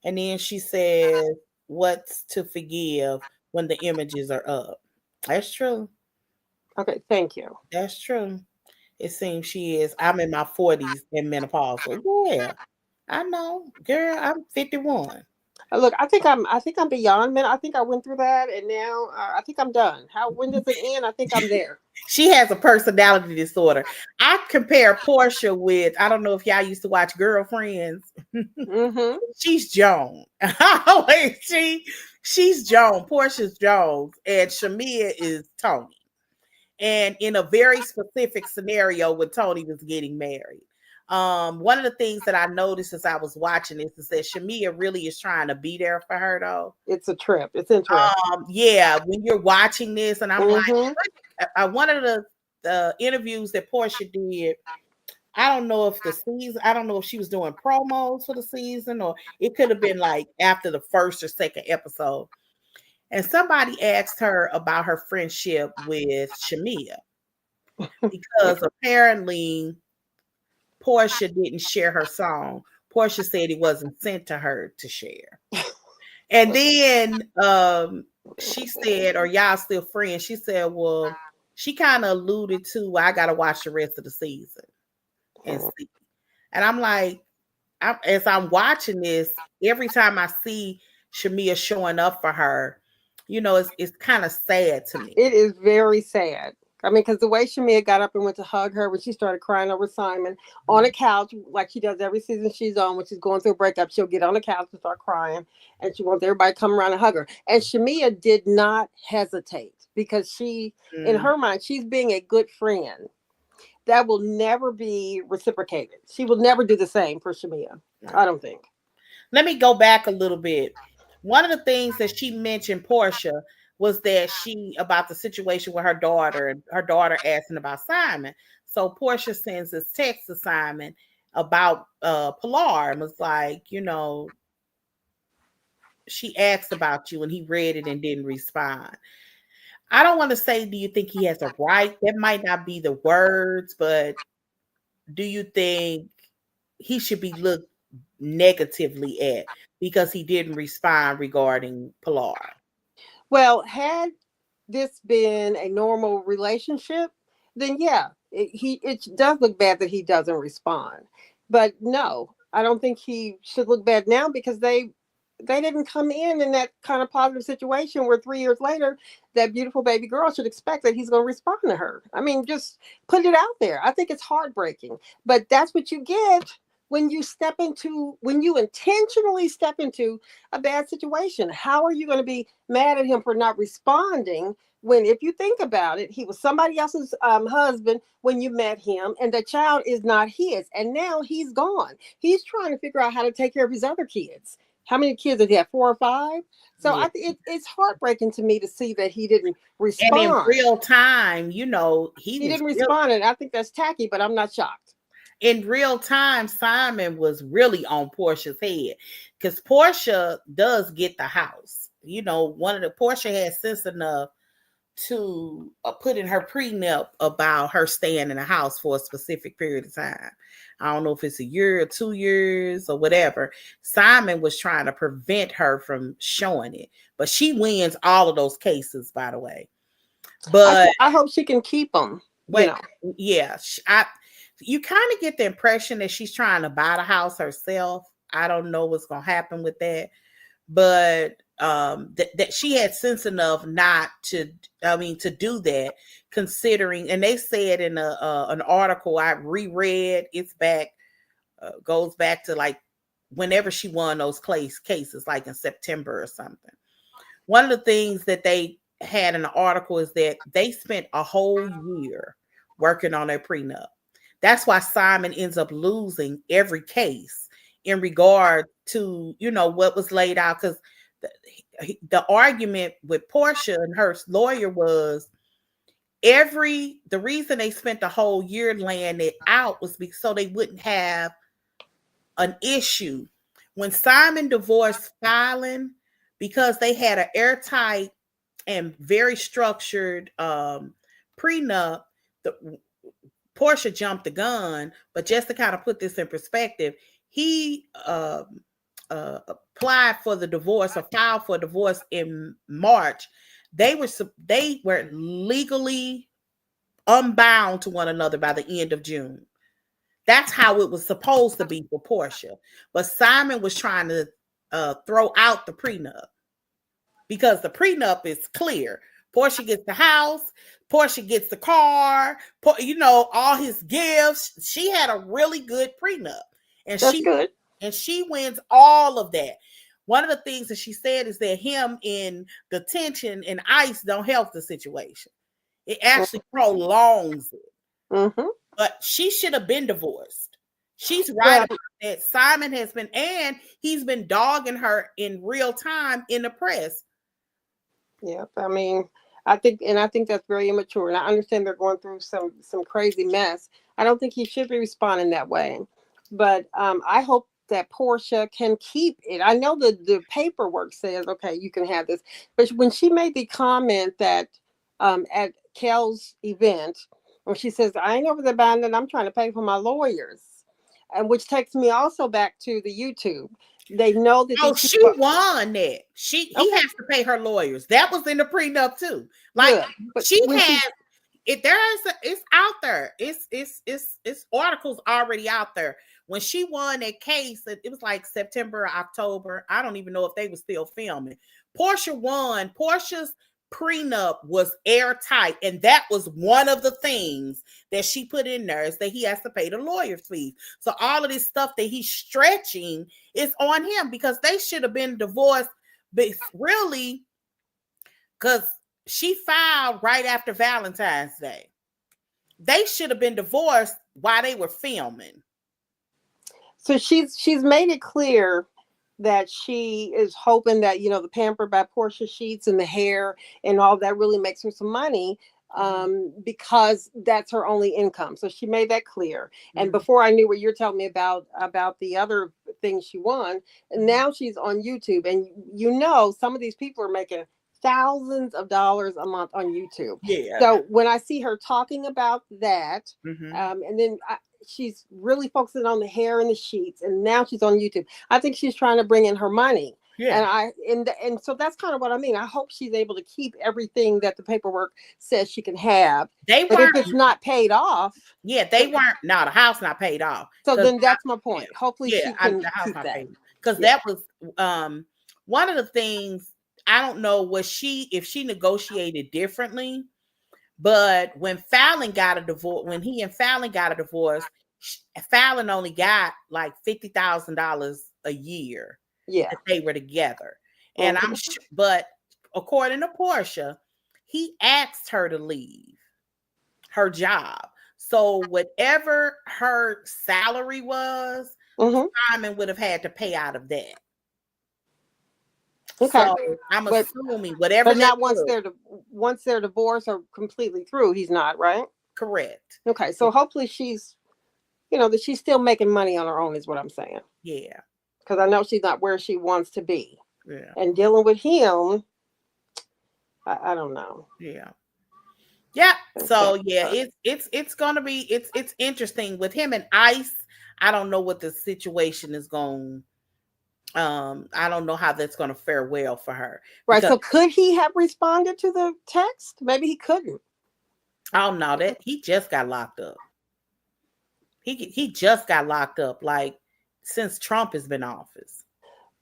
And then she says, what's to forgive when the images are up? That's true. Okay, thank you. That's true. It seems she is. I'm in my 40s and menopausal. Yeah, I know, girl. I'm 51. Look, I think I'm beyond men. I think I went through that, and now I think I'm done. How when does it end? I think I'm there. She has a personality disorder. I compare Porsha with, I don't know if y'all used to watch Girlfriends. Mm-hmm. She's Joan. She's Joan. Portia's Jones, and Shamia is Tony. And in a very specific scenario when Tony was getting married. One of the things that I noticed as I was watching this is that Shamia really is trying to be there for her though. It's a trip. It's interesting. Yeah, when you're watching this, and I'm like, Mm-hmm. one of the interviews that Porsha did, I don't know if the season, I don't know if she was doing promos for the season, or it could have been like after the first or second episode. And somebody asked her about her friendship with Shamia because apparently Porsha didn't share her song. Porsha said it wasn't sent to her to share. And then she said, "Are y'all still friends?" She said, "Well," she kind of alluded to, "Well, I got to watch the rest of the season and see." And I'm like, as I'm watching this, every time I see Shamia showing up for her, it's kind of sad to me. It is very sad. I mean, because the way Shamia got up and went to hug her when she started crying over Simon on a couch, like she does every season she's on, when she's going through a breakup, she'll get on the couch and start crying, and she wants everybody to come around and hug her. And Shamia did not hesitate because in her mind, she's being a good friend. That will never be reciprocated. She will never do the same for Shamia. I don't think. Let me go back a little bit. One of the things that she mentioned, Porsha, was that about the situation with her daughter, and her daughter asking about Simon. So Porsha sends this text to Simon about Pilar and was like, she asked about you and he read it and didn't respond. I don't want to say, do you think he has a right? That might not be the words, but do you think he should be looked negatively at because he didn't respond regarding Pilar? Well, had this been a normal relationship, then yeah, it does look bad that he doesn't respond. But no, I don't think he should look bad now because they didn't come in that kind of positive situation where 3 years later that beautiful baby girl should expect that he's going to respond to her. I mean, just put it out there. I think it's heartbreaking, but that's what you get when you intentionally step into a bad situation. How are you going to be mad at him for not responding when, if you think about it, he was somebody else's husband when you met him, and the child is not his, and now he's gone. He's trying to figure out how to take care of his other kids. How many kids did he have? 4 or 5? So Yeah. I think it's heartbreaking to me to see that he didn't respond. And in real time, he didn't respond, and I think that's tacky, but I'm not shocked. In real time, Simon was really on Porsha's head because Porsha does get the house. Porsha had sense enough to put in her prenup about her staying in the house for a specific period of time. I don't know if it's a year or 2 years or whatever. Simon was trying to prevent her from showing it, but she wins all of those cases, by the way. But I hope she can keep them. Yeah, you kind of get the impression that she's trying to buy the house herself. I don't know what's going to happen with that, but that she had sense enough not to do that, considering, and they said in an article I reread, it's back, goes back to like whenever she won those cases, like in September or something. One of the things that they had in the article is that they spent a whole year working on their prenup. That's why Simon ends up losing every case in regard to, what was laid out. Because the argument with Porsha and her lawyer was the reason they spent the whole year laying it out was so they wouldn't have an issue. When Simon divorced filing, because they had an airtight and very structured prenup. Porsha jumped the gun, but just to kind of put this in perspective, he applied for the divorce or filed for divorce in March. They were legally unbound to one another by the end of June. That's how it was supposed to be for Porsha. But Simon was trying to throw out the prenup because the prenup is clear. Porsha gets the house, Porsha gets the car, all his gifts. She had a really good prenup. And That's good. And she wins all of that. One of the things that she said is that him in detention and ICE don't help the situation. It actually prolongs it. Mm-hmm. But she should have been divorced. She's right about that. Simon has been, and he's been dogging her in real time in the press. Yep. I mean, I think that's very immature. And I understand they're going through some crazy mess. I don't think he should be responding that way. But I hope that Porsha can keep it. I know the paperwork says, okay, you can have this. But when she made the comment that at Kel's event, when she says, I ain't over the abandoned, I'm trying to pay for my lawyers. And which takes me also back to the YouTube. They know that she won that. He has to pay her lawyers. That was in the prenup too. Like she has it. It's out there. It's articles already out there. When she won that case, it was like September, October. I don't even know if they were still filming. Porsha won. Porsha's prenup was airtight, and that was one of the things that she put in there is that he has to pay the lawyer fees. So all of this stuff that he's stretching is on him because they should have been divorced, but really, because she filed right after Valentine's Day. They should have been divorced while they were filming. So she's made it clear that she is hoping that, the Pampered by Porsha sheets and the hair and all that really makes her some money because that's her only income. So she made that clear. Mm-hmm. And before I knew what you're telling me about the other things she won, and now she's on YouTube. And some of these people are making thousands of dollars a month on YouTube. Yeah. So when I see her talking about that, and then she's really focusing on the hair and the sheets, and now she's on YouTube. I think she's trying to bring in her money. Yeah. And so that's kind of what I mean. I hope she's able to keep everything that the paperwork says she can have. But if it's not paid off. Yeah, they weren't. No, the house not paid off. So then that's my point. Hopefully she can keep that. Because that was one of the things. I don't know if she negotiated differently. But when Fallon got a divorce, when he and Fallon got a divorce, Fallon only got like $50,000 a year. Yeah, that they were together, and I'm sure. But according to Porsha, he asked her to leave her job. So whatever her salary was, Simon would have had to pay out of that. Okay, so I'm assuming whatever. But not once their divorce are completely through, he's not, right? Correct. Okay, so hopefully she's, that she's still making money on her own, is what I'm saying. Yeah, because I know she's not where she wants to be. Yeah, and dealing with him, I don't know. Yeah. So it's gonna be it's interesting with him and ICE. I don't know what the situation is going. I don't know how that's going to fare well for her. Right. So could he have responded to the text? Maybe he couldn't. Oh no, that he just got locked up. He just got locked up like since Trump has been in office.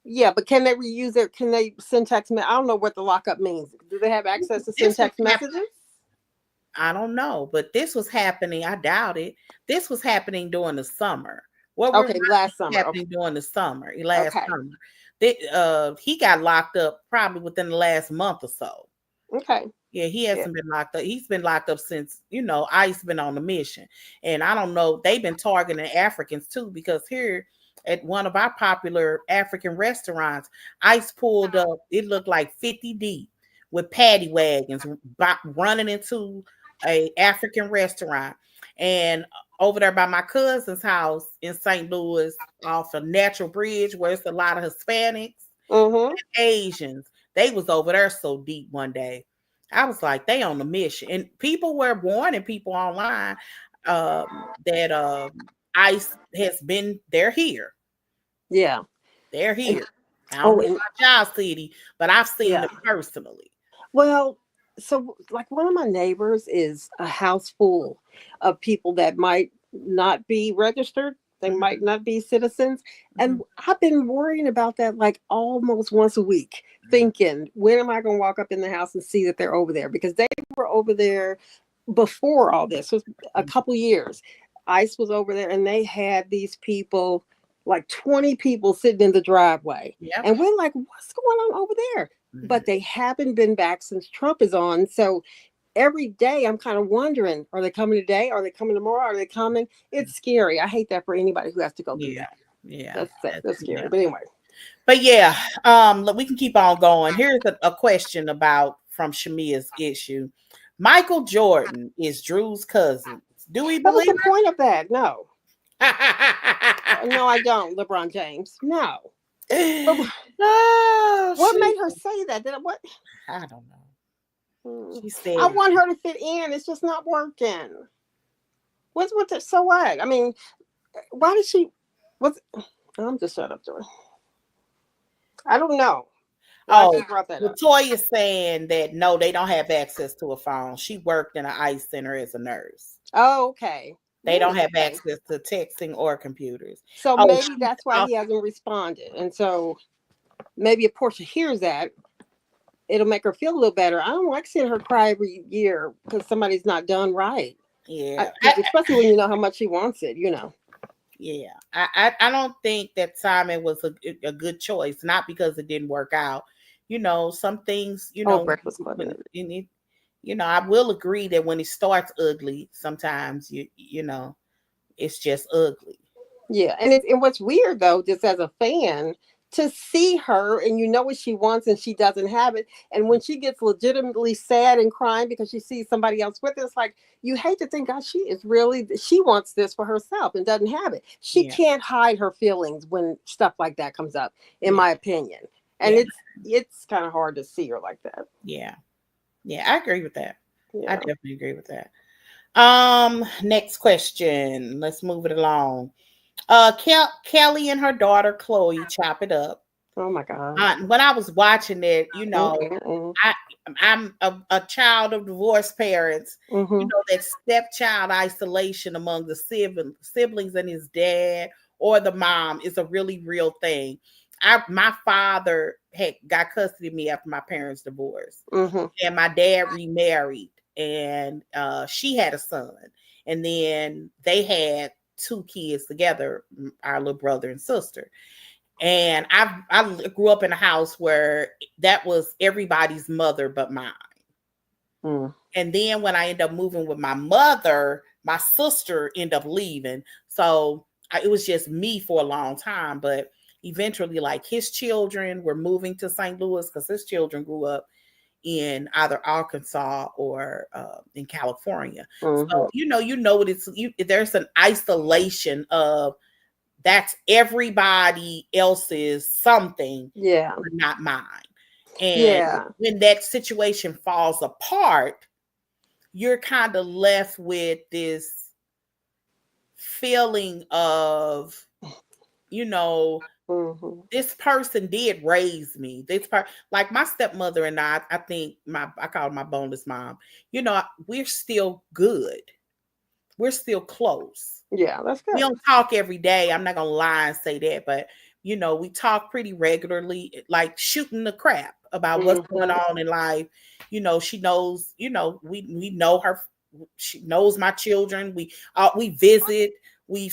Yeah, but can they reuse it? Can they send text? I don't know what the lockup means. Do they have access to send text messages? I don't know, but this was happening. I doubt it. This was happening during the summer. Last summer. Happening during the summer. Summer. He got locked up probably within the last month or so. Okay. Yeah, he hasn't been locked up. He's been locked up since, ICE been on the mission. And I don't know, they've been targeting Africans too, because here at one of our popular African restaurants, ICE pulled up, it looked like 50 deep with paddy wagons running into a African restaurant. And over there by my cousin's house in St. Louis, off of Natural Bridge, where it's a lot of Hispanics, Mm-hmm. Asians, they was over there so deep one day. I was like, they on a mission. And people were warning people online that ICE has been, they're here. Yeah. They're And, here. I don't oh, know and about y'all city, but I've seen yeah. them personally. Well, so like one of my neighbors is a house full of people that might not be registered. They might Mhm, not be citizens. And mhm, I've been worrying about that like almost once a week, mhm. thinking, when am I going to walk up in the house and see that they're over there? Because they were over there before all this, was a couple years. ICE was over there and they had these people, like 20 people sitting in the driveway. Yep. And we're like, what's going on over there? Mhm. But they haven't been back since Trump is on. So every day I'm kind of wondering, are they coming today? Are they coming tomorrow? Are they coming? It's scary. I hate that for anybody who has to go through Yeah. that. Yeah. That's scary. Yeah. But anyway. But yeah, look, we can keep on going. Here's a question about from Shamia's issue. Michael Jordan is Drew's cousin. Do we What was believe the point of that? No. No, I her? don't, LeBron James. No. But Oh, what she, made her say that? Did I, what? I don't know. She I said, want her to fit in. It's just not working. What's with the so what? I mean, why did she? What's? I'm just shut up, Joy. I don't know why she oh, brought that up. Latoya's saying that no, they don't have access to a phone. She worked in an ICE center as a nurse. Oh, okay. They don't have Okay. access to texting or computers. So Oh, maybe she, that's why he hasn't responded. And so maybe if Porsche hears that, it'll make her feel a little better. I don't like seeing her cry every year because somebody's not done right. yeah. Especially when you know how much she wants it, you know. Yeah, I don't think that Simon was a good choice. Not because it didn't work out. Some things. Oh, Breakfast Club and When everything. in it, I will agree that when it starts ugly, sometimes it's just ugly. Yeah, and what's weird though, just as a fan, to see her and you know what she wants and she doesn't have it, and when she gets legitimately sad and crying because she sees somebody else with it, it's like you hate to think, God, she wants this for herself and doesn't have it. She Yeah, can't hide her feelings when stuff like that comes up, in yeah, my opinion, and yeah, it's kind of hard to see her like that. yeah, yeah. I agree with that. I Yeah. definitely agree with that. Next question. Let's move it along. Kelly and her daughter Chloe chop it up. Oh my God. When I was watching it, Mm-mm-mm. I I'm a child of divorced parents. Mm-hmm. That stepchild isolation among the siblings and his dad or the mom is a really real thing. My father had got custody of me after my parents' divorce, Mm-hmm. and my dad remarried, and she had a son, and then they had two kids together, our little brother and sister. And I grew up in a house where that was everybody's mother but mine. Mm. And then when I ended up moving with my mother, my sister ended up leaving. So it was just me for a long time. But eventually, like his children were moving to St. Louis because his children grew up in either Arkansas or in California. Mm-hmm. So what there's an isolation of that's everybody else's something, Yeah. but not mine. And Yeah. when that situation falls apart, you're kind of left with this feeling of, you know, Mm-hmm. this person did raise me. Like my stepmother and I think I call her my boneless mom. We're still good. We're still close. Yeah, that's We good. don't talk every day. I'm not gonna lie and say that, but we talk pretty regularly, like shooting the crap about what's going Mm-hmm. on in life. She knows. We know her. She knows my children. We visit. We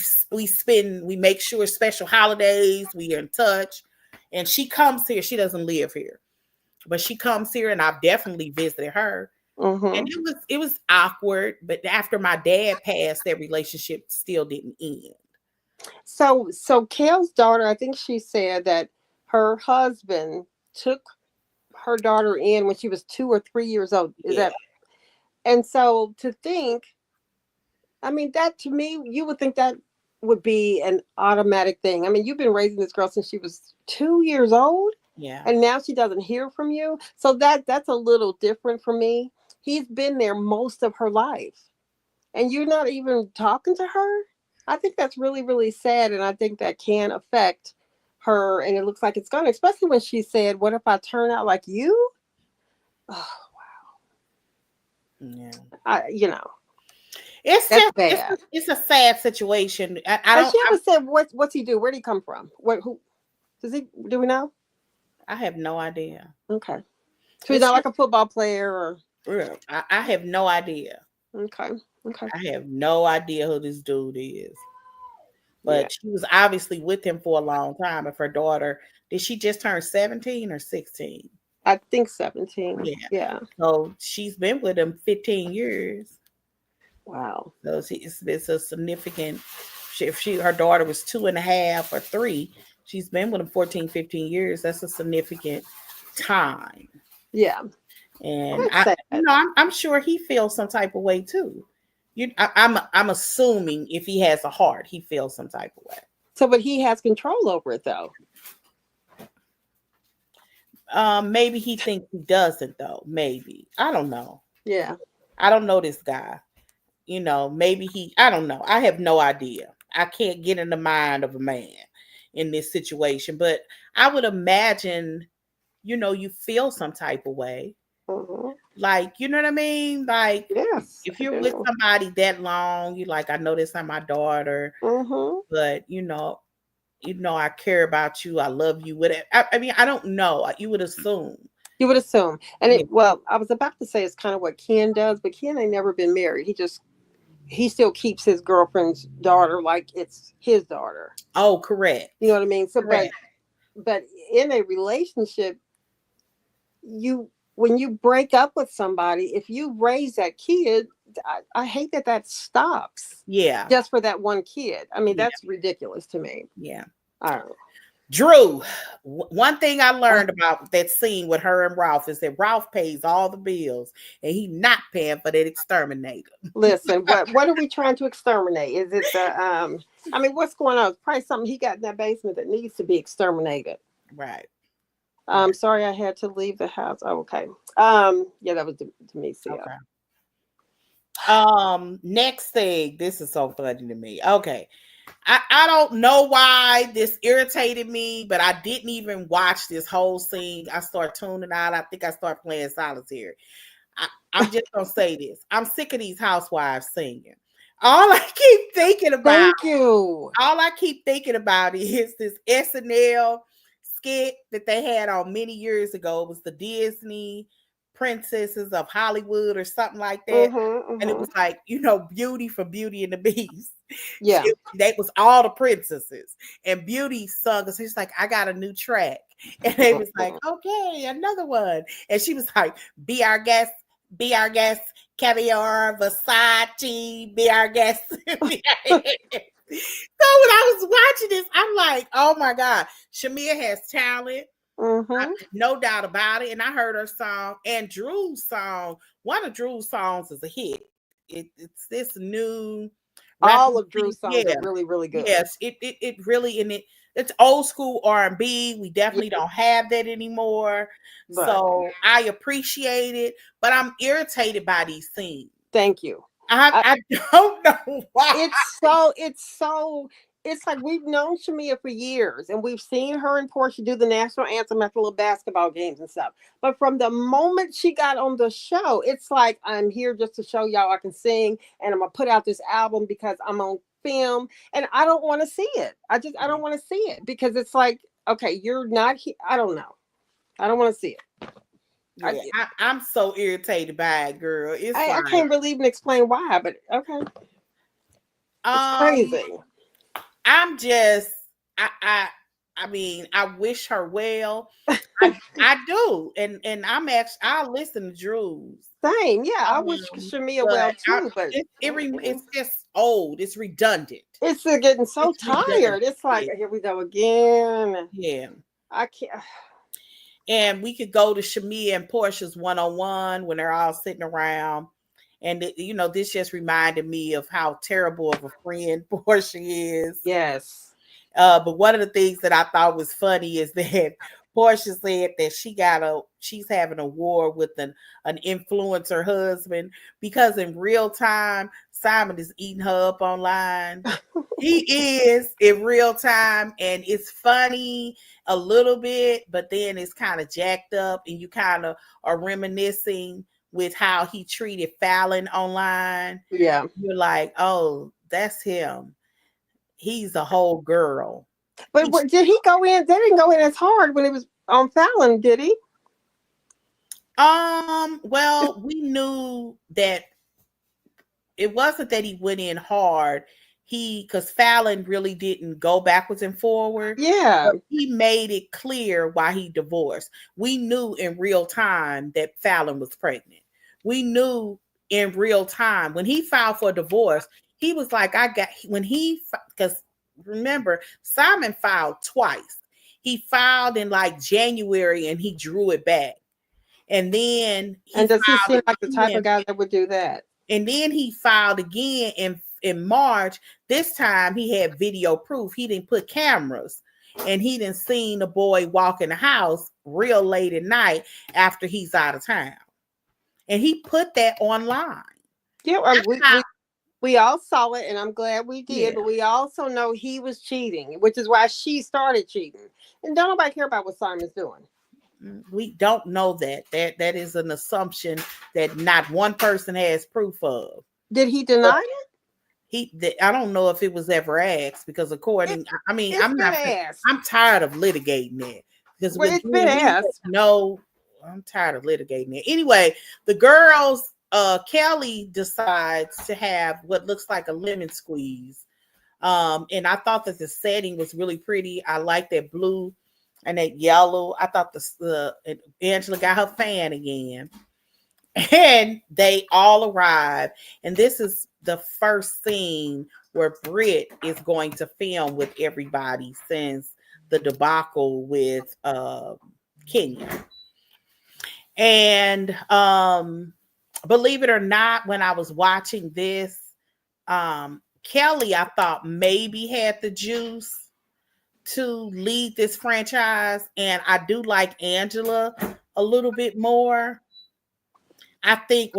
make sure special holidays. We are in touch, and she comes here. She doesn't live here, but she comes here, and I've definitely visited her. And Mm-hmm. it was awkward, but after my dad passed, that relationship still didn't end. So Kale's daughter, I think she said that her husband took her daughter in when she was 2 or 3 years old. Is Yeah, that? And so to think, I mean, that to me, you would think that would be an automatic thing. I mean, you've been raising this girl since she was 2 years old. Yeah. And now she doesn't hear from you. So that's a little different for me. He's been there most of her life. And you're not even talking to her. I think that's really, really sad. And I think that can affect her. And it looks like it's going to, especially when she said, what if I turn out like you? Oh, Yeah. That's Just bad. it's a sad situation. I Has don't she ever said what's he do? Where'd he come from? Who do we know? I have no idea. Okay. So he's It's not like just a football player or real. I have no idea. okay. Okay. I have no idea who this dude is. Yeah. But she was obviously with him for a long time. If her daughter, did she just turn 17 or 16? I think 17. Yeah. Yeah. So she's been with him 15 years. Wow. So it's a significant, if her daughter was 2.5 or 3, she's been with him 14, 15 years. That's a significant time. Yeah. And That's sad. I'm sure he feels some type of way too. I'm assuming if he has a heart, he feels some type of way. So, but he has control over it though. Maybe he thinks he doesn't though. Maybe. I don't know. Yeah. I don't know this guy. Maybe I don't know. I have no idea. I can't get in the mind of a man in this situation, but I would imagine, you feel some type of way. Mm-hmm. Like, you know what I mean? Like, Yes. if you're with somebody that long, you're like, I know this is my daughter, but I care about you. I love you. Whatever. I mean, I don't know. You would assume. You would assume. And well, I was about to say it's kind of what Ken does, but Ken ain't never been married. He still keeps his girlfriend's daughter like it's his daughter. Oh, correct. You know what I mean? So, correct. but in a relationship, when you break up with somebody, if you raise that kid, I hate that stops. Yeah. Just for that one kid. I mean, that's ridiculous to me. Yeah. I don't know. Drew, one thing I learned about that scene with her and Ralph is that Ralph pays all the bills and he not paying for that exterminator. Listen, what are we trying to exterminate? Is it I mean, what's going on? It's probably something he got in that basement that needs to be exterminated. Right. Sorry, I had to leave the house. Oh, okay. Yeah, that was Demetria. Okay. Next thing, this is so funny to me. Okay. I don't know why this irritated me, but I didn't even watch this whole scene. I started tuning out. I think I started playing solitaire. I'm just gonna say this. I'm sick of these housewives singing. All I keep thinking about. Thank you. All I keep thinking about is this SNL skit that they had on many years ago. It was the Disney Princesses of Hollywood or something like that. And it was like, Beauty for Beauty and the Beast. Yeah. That was all the princesses. And Beauty sung, so she's like, I got a new track. And they was like, okay, another one. And she was like, be our guest, caviar, Versace, be our guest. So when I was watching this, I'm like, oh my God, Shamia has talent. No doubt about it. And I heard her song and Drew's song. One of Drew's songs is a hit. It's this new. All of Drew's songs are really, really good. Yes, it really, and it's old school R&B. We definitely don't have that anymore. But, so I appreciate it, but I'm irritated by these scenes. Thank you. I don't know why. It's like we've known Shamia for years and we've seen her and Porsha do the national anthem at the little basketball games and stuff. But from the moment she got on the show, it's like, I'm here just to show y'all I can sing and I'm going to put out this album because I'm on film and I don't want to see it. I don't want to see it because it's like, okay, you're not here. I don't know. I don't want to see it. Yeah, I'm so irritated by it, girl. I can't really even explain why, but okay. It's crazy. I'm just, I mean, I wish her well. I do, and I'm actually, I listen to Drew's. Same, yeah. I wish Shamia well too, but it's just old. It's redundant. It's getting so tired. It's like here we go again. Yeah, I can't. And we could go to Shamia and Porsha's one-on-one when they're all sitting around. And, this just reminded me of how terrible of a friend Porsha is. Yes. But one of the things that I thought was funny is that Porsha said that she's having a war with an influencer husband because in real time Simon is eating her up online. He is in real time, and it's funny a little bit, but then it's kind of jacked up, and you kind of are reminiscing with how he treated Fallon online. Yeah. You're like, oh, that's him. He's a whole girl. But did he go in? They didn't go in as hard when it was on Fallon, did he? Well, we knew that it wasn't that he went in hard. Because Fallon really didn't go backwards and forward. Yeah. He made it clear why he divorced. We knew in real time that Fallon was pregnant. We knew in real time when he filed for a divorce, he was like, because remember, Simon filed twice. He filed in like January and he drew it back. And then does he seem like the type of guy that would do that? And then he filed again in March. This time he had video proof. He didn't put cameras, and he didn't seen the boy walk in the house real late at night after he's out of town. And he put that online. Yeah, we all saw it, and I'm glad we did. Yeah. But we also know he was cheating, which is why she started cheating. And don't nobody care about what Simon's doing. We don't know that. That is an assumption that not one person has proof of. Did he deny it? I don't know if it was ever asked because I'm tired of litigating it because it's been asked. No, I'm tired of litigating it. Anyway, the girls, Kelli decides to have what looks like a lemon squeeze. And I thought that the setting was really pretty. I like that blue and that yellow. I thought Angela got her fan again. And they all arrive. And this is the first scene where Brit is going to film with everybody since the debacle with Kenya. And believe it or not, when I was watching this, Kelli, I thought maybe had the juice to lead this franchise. And I do like Angela a little bit more. I think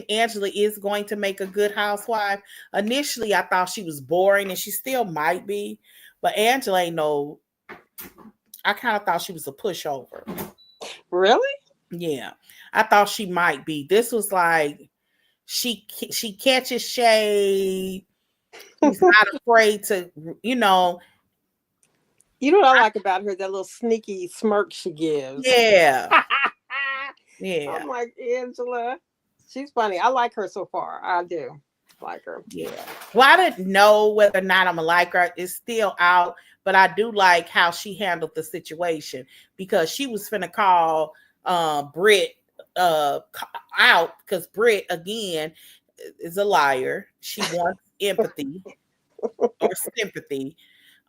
Angela is going to make a good housewife. Initially, I thought she was boring, and she still might be. But Angela ain't no. I kind of thought she was a pushover. Really? Yeah, I thought she might be. This was like she catches shade. She's not afraid to, You know what I like about her? That little sneaky smirk she gives. Yeah. Yeah. I'm like, Angela, she's funny. I like her so far. I do like her. Yeah. Well, I didn't know whether or not I'm a like her. It's still out, but I do like how she handled the situation because she was finna call Brit out because Brit again is a liar. She wants empathy or sympathy.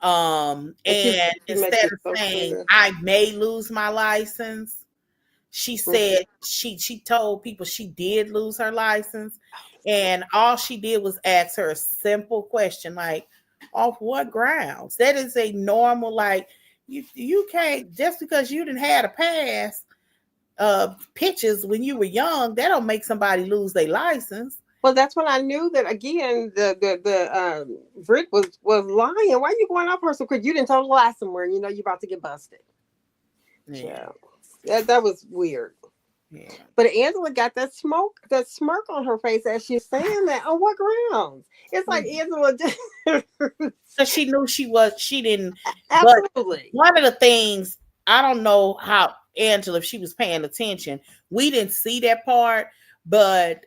And instead of saying I may lose my license, she said she told people she did lose her license, and all she did was ask her a simple question like, off what grounds? That is a normal, like, you can't, just because you didn't have a pass pictures when you were young, that don't make somebody lose their license. Well, that's when I knew that again. The Brit was lying. Why are you going off her so quick? You didn't tell the lie somewhere, and you know you're about to get busted. Yeah. That was weird. Yeah. But Angela got that smirk on her face as she's saying that. On what grounds? It's like Angela so she knew she didn't. Absolutely. One of the things, I don't know how Angela, if she was paying attention, we didn't see that part, but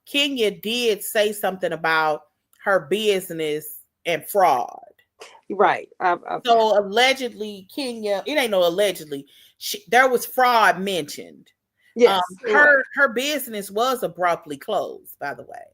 Kenya did say something about her business and fraud. Right. So allegedly, Kenya, it ain't no allegedly, there was fraud mentioned. Yes. Her business was abruptly closed, by the way.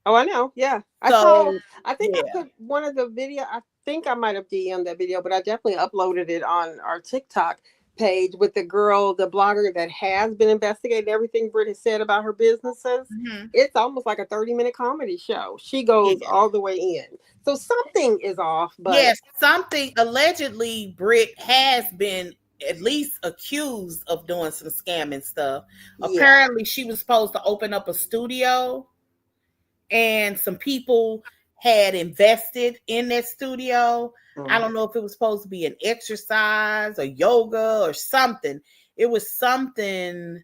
Oh, I know. Yeah. I think I put one of the video. I think I might have DM'd that video, but I definitely uploaded it on our TikTok page with the girl, the blogger that has been investigating everything Brit has said about her businesses. Mm-hmm. It's almost like a 30-minute comedy show. She goes all the way in. So something is off. But yes, something allegedly Brit has been at least accused of doing some scamming stuff. Yeah. Apparently, she was supposed to open up a studio, and some people had invested in that studio. I don't know if it was supposed to be an exercise or yoga or something. It was something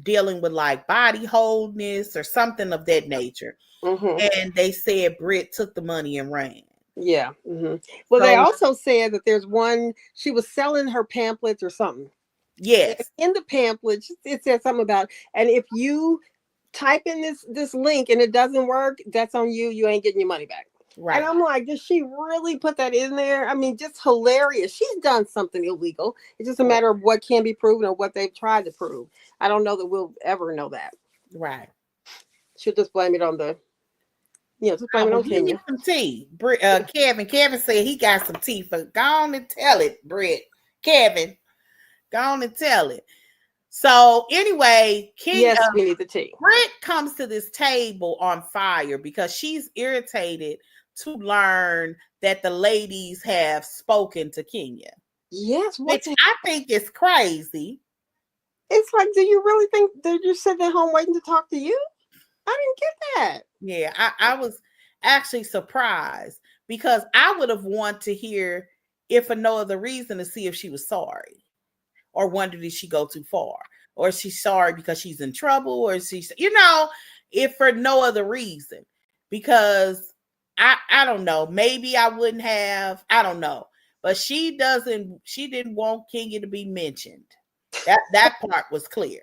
dealing with like body wholeness or something of that nature. And they said Brit took the money and ran. Yeah. Well, they also said that there's one, she was selling her pamphlets or something. Yes. In the pamphlet, it said something about, and if you type in this link and it doesn't work, that's on you. You ain't getting your money back. Right. And I'm like, did she really put that in there? I mean, just hilarious. She's done something illegal. It's just a matter of what can be proven or what they've tried to prove. I don't know that we'll ever know that. Right. She'll just blame it on the, just blame it on Kenya. Some tea. Kevin said he got some tea. Go on and tell it, Brit. Kevin, go on and tell it. So anyway, yes, we need the tea. Brit comes to this table on fire because she's irritated to learn that the ladies have spoken to Kenya. Yes, which I think is crazy. It's like, do you really think they're just sitting at home waiting to talk to you? I didn't get that. Yeah, I was actually surprised because I would have wanted to hear, if for no other reason, to see if she was sorry or wondered did she go too far, or is she sorry because she's in trouble, or is she, if for no other reason, because I don't know, maybe I wouldn't have, I don't know, but she didn't want Kenya to be mentioned. That part was clear.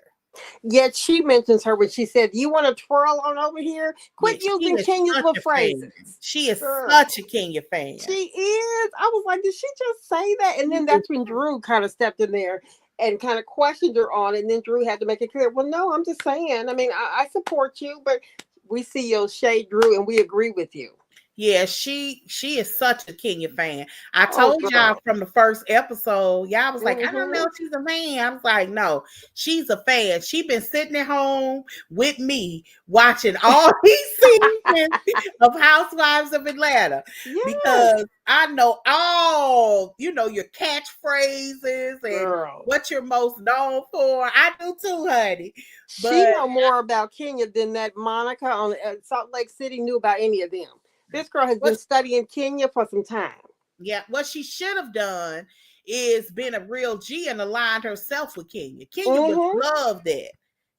Yet she mentions her when she said, "You want to twirl on over here? Quit using Kenya's little phrases." She is such a Kenya fan. She is. I was like, did she just say that? And then that's when Drew kind of stepped in there and kind of questioned her on it. And then Drew had to make it clear, well, no, I'm just saying. I mean, I support you, but we see your shade, Drew, and we agree with you. Yeah, she is such a Kenya fan. I told y'all from the first episode, y'all was like, I don't know if she's a fan. I was like, no, she's a fan. She been sitting at home with me watching all these seasons of Housewives of Atlanta. Yes. Because I know all, your catchphrases and what you're most known for. I do too, honey. But she know more about Kenya than that Monica on Salt Lake City knew about any of them. This girl has been studying Kenya for some time. Yeah, what she should have done is been a real G and aligned herself with Kenya. Kenya would love that.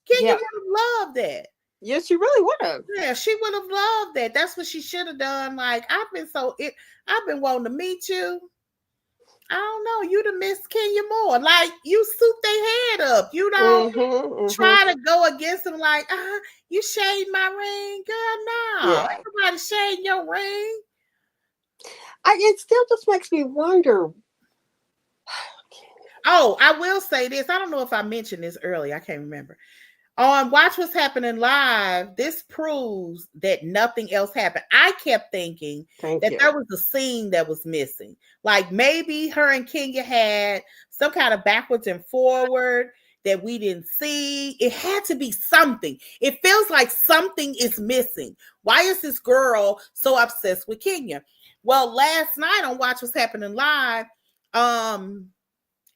Kenya would have loved that. Yes, she really would have. Yeah, she would have loved that. That's what she should have done. Like, I've been wanting to meet you. I don't know. You'd have missed Kenya more. Like, you suit their head up. You don't try to go against them like, you shade my ring. Girl, no. Yeah. Everybody shade your ring. It still just makes me wonder. Oh, I will say this. I don't know if I mentioned this earlier. I can't remember. On Watch What's Happening Live, this proves that nothing else happened. I kept thinking there was a scene that was missing. Like maybe her and Kenya had some kind of backwards and forward that we didn't see. It had to be something. It feels like something is missing. Why is this girl so obsessed with Kenya? Well, last night on Watch What's Happening Live,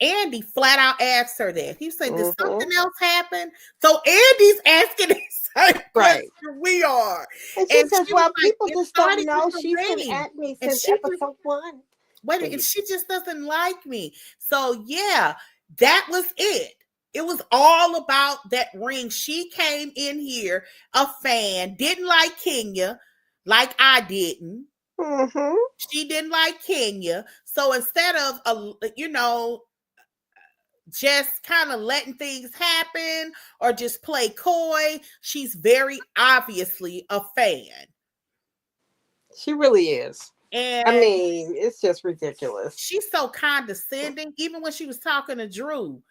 Andy flat out asked her that. He said, did something else happen? So Andy's asking the same question we are. And she says, well, people just don't know. She's been at me since episode 1. Wait, and she just doesn't like me. So yeah, that was it. It was all about that ring. She came in here, a fan, didn't like Kenya, like I didn't. She didn't like Kenya. So instead of, just kind of letting things happen or just play coy, she's very obviously a fan. She really is. And I mean, it's just ridiculous. She's so condescending. Even when she was talking to Drew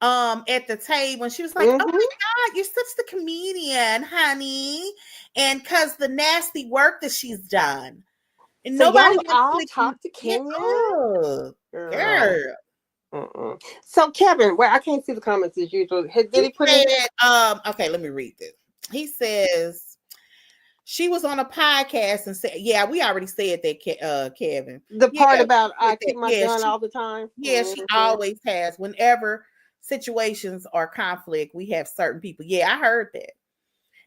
at the table, and she was like, oh my God, you're such the comedian, honey. And because the nasty work that she's done. And so nobody all talk to Kenya. Girl. So Kevin, I can't see the comments as usual. Did he put it? Okay, let me read this. He says She was on a podcast and said, "Yeah, we already said that, Kevin. The Yeah, part about said I that. keep my gun all the time. Yeah, she always has. Whenever situations are conflict, we have certain people. Yeah, I heard that.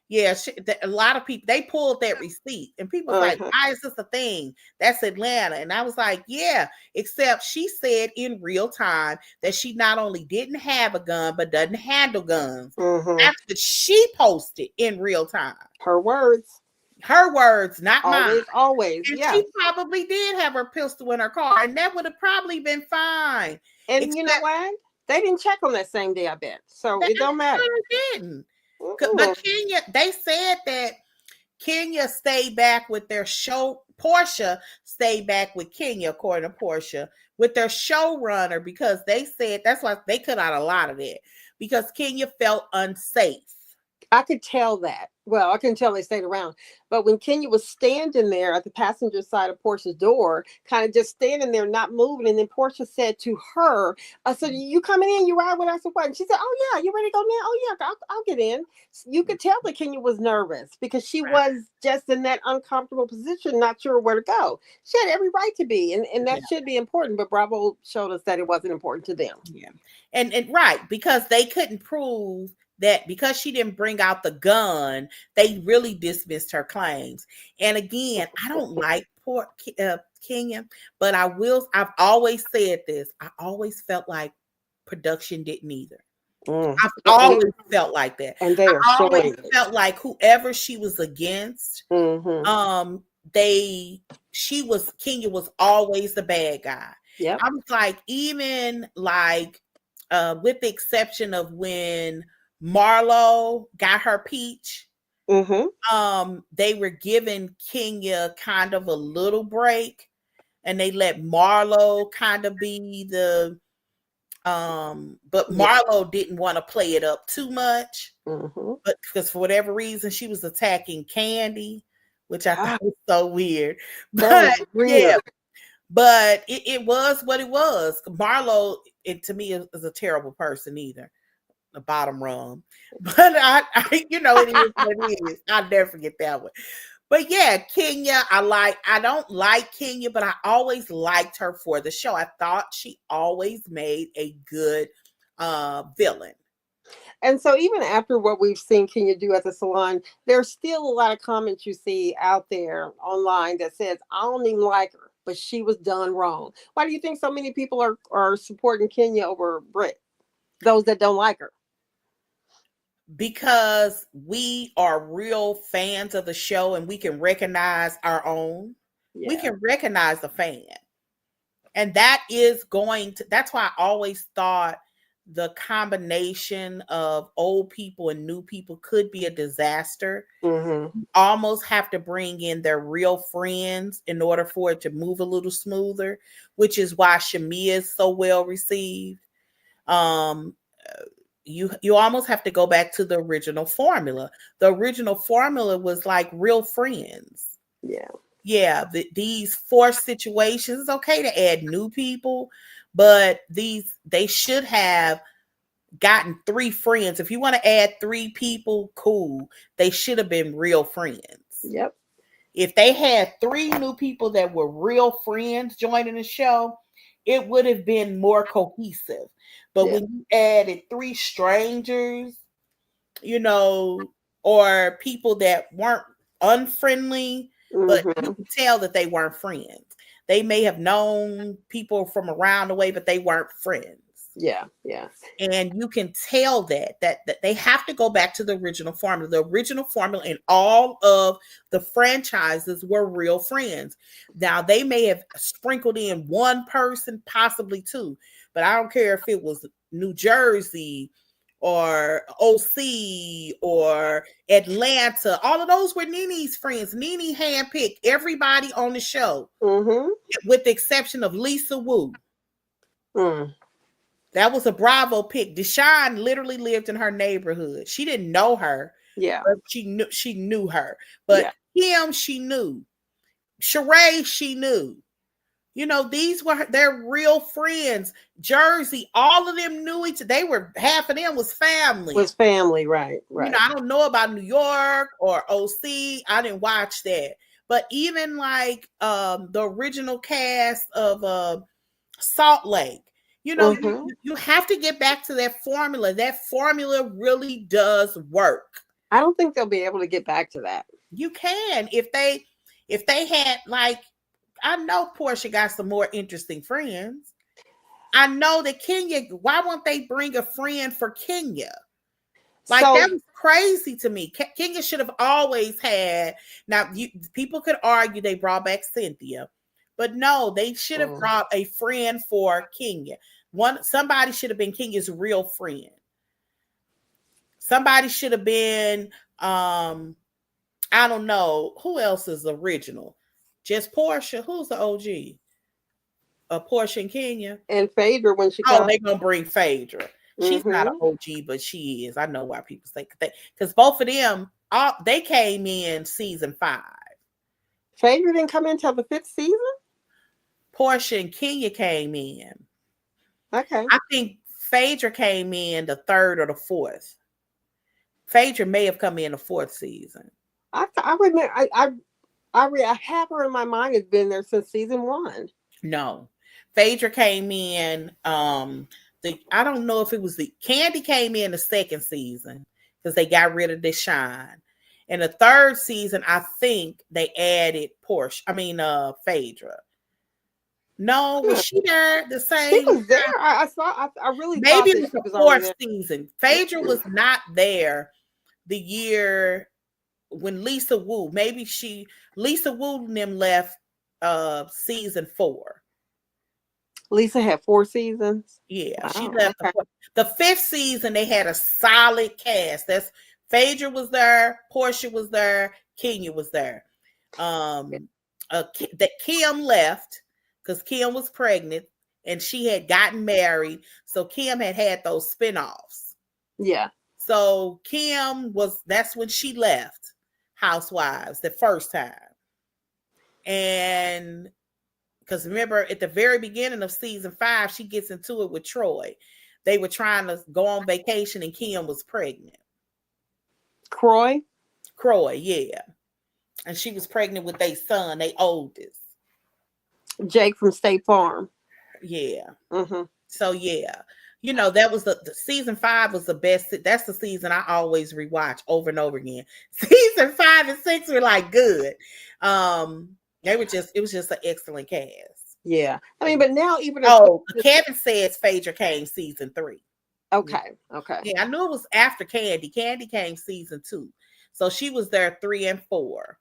Yeah, a lot of people, they pulled that receipt, and people's like, why is this a thing? That's Atlanta. And I was like, yeah, except she said in real time that she not only didn't have a gun, but doesn't handle guns. That's what she posted in real time. Her words. Her words, not mine. Always. And yeah. she probably did have her pistol in her car, and that would have probably been fine. And you know what? They didn't check on that same day, I bet. So it don't matter. They didn't. But Kenya, they said that Kenya stayed back with their show. Porsha stayed back with Kenya, according to Porsha, with their showrunner, because they said that's why they cut out a lot of it, because Kenya felt unsafe. I could tell that. Well, I couldn't tell they stayed around. But when Kenya was standing there at the passenger side of Porsha's door, kind of just standing there, not moving, and then Porsha said to her, so you coming in? You ride with us or what? And she said, oh, yeah, you ready to go now? Oh, yeah, I'll get in. You could tell that Kenya was nervous because she was just in that uncomfortable position, not sure where to go. She had every right to be, and that should be important. But Bravo showed us that it wasn't important to them. Yeah. And right, because they couldn't prove that because she didn't bring out the gun, they really dismissed her claims. And again, I don't like poor Kenya, but I've always said this. I always felt like production didn't either. I've always felt like that. And they are always felt like whoever she was against, Kenya was always the bad guy. Yep. I was like, even like with the exception of when Marlo got her peach, they were giving Kenya kind of a little break, and they let Marlo kind of be the but Marlo didn't want to play it up too much, but because for whatever reason she was attacking Candy, which I thought was so weird. But yeah, but it was what it was. Marlo, to me, is a terrible person either. The bottom rung, but I it is what it is. I'll never forget that one. But yeah, Kenya, I don't like Kenya, but I always liked her for the show. I thought she always made a good villain. And so even after what we've seen Kenya do at the salon, there's still a lot of comments you see out there online that says, I don't even like her, but she was done wrong. Why do you think so many people are supporting Kenya over Brit? Those that don't like her. Because we are real fans of the show and we can recognize our own. Yeah. We can recognize the fan. And that is that's why I always thought the combination of old people and new people could be a disaster. You almost have to bring in their real friends in order for it to move a little smoother, which is why Shamia is so well received. You almost have to go back to the original formula. The original formula was like real friends. Yeah. These forced situations, it's okay to add new people, but they should have gotten 3 friends. If you want to add 3 people, cool. They should have been real friends. Yep. If they had 3 new people that were real friends joining the show, it would have been more cohesive. But when you added 3 strangers, or people that weren't unfriendly, but you could tell that they weren't friends. They may have known people from around the way, but they weren't friends. Yeah. And you can tell that they have to go back to the original formula. The original formula in all of the franchises were real friends. Now, they may have sprinkled in 1 person, possibly 2, but I don't care if it was New Jersey or OC or Atlanta. All of those were Nene's friends. Nene handpicked everybody on the show, with the exception of Lisa Wu. That was a Bravo pick. Deshawn literally lived in her neighborhood. She didn't know her. Yeah. But she knew her. But him, she knew. Sheree, she knew. You know, these were their real friends. Jersey, all of them knew each. They were half of them was family. Was family, right? You know, I don't know about New York or OC. I didn't watch that, but even like the original cast of Salt Lake. You know, you have to get back to that formula. That formula really does work. I don't think they'll be able to get back to that. You can if they had like, I know Porsha got some more interesting friends. I know that Kenya. Why won't they bring a friend for Kenya? Like, that was crazy to me. Kenya should have always had. Now, people could argue they brought back Cynthia, but no, they should have brought a friend for Kenya. Somebody should have been Kenya's real friend. Somebody should have been, I don't know, who else is original? Just Porsha. Who's the OG? Porsha and Kenya. And Phaedra when she comes. Oh, they're going to bring Phaedra. She's not an OG, but she is. I know why people say that. Because both of them, they came in season 5. Phaedra didn't come in until the 5th season? Porsha and Kenya came in. Okay. I think Phaedra came in the 3rd or the 4th. Phaedra may have come in the 4th season. I remember. I have her in my mind has been there since season 1. No, Phaedra came in. I don't know if it was Candy came in the 2nd season because they got rid of Deshawn. In the 3rd season, I think they added Porsha. I mean, Phaedra. No, was she there the same? She was there. I saw. I really maybe it was the 4th season. Phaedra was not there the year when Lisa Wu. Maybe Lisa Wu and them left season 4. Lisa had 4 seasons. Yeah, she left the 5th season. They had a solid cast. That's Phaedra was there, Porsha was there, Kenya was there. That Kim left because Kim was pregnant and she had gotten married. So Kim had those spinoffs. Yeah. So that's when she left Housewives the first time. And because remember, at the very beginning of season 5, she gets into it with Troy. They were trying to go on vacation and Kim was pregnant. Croy, yeah. And she was pregnant with their son, their oldest. Jake from State Farm. Yeah. So, yeah. You know, that was the season 5 was the best. That's the season I always rewatch over and over again. Season 5 and 6 were like good. It was just an excellent cast. Yeah. I mean, but now even Kevin says Phaedra came season 3. Okay. Yeah, I knew it was after Candy. Candy came season 2. So she was there 3 and 4.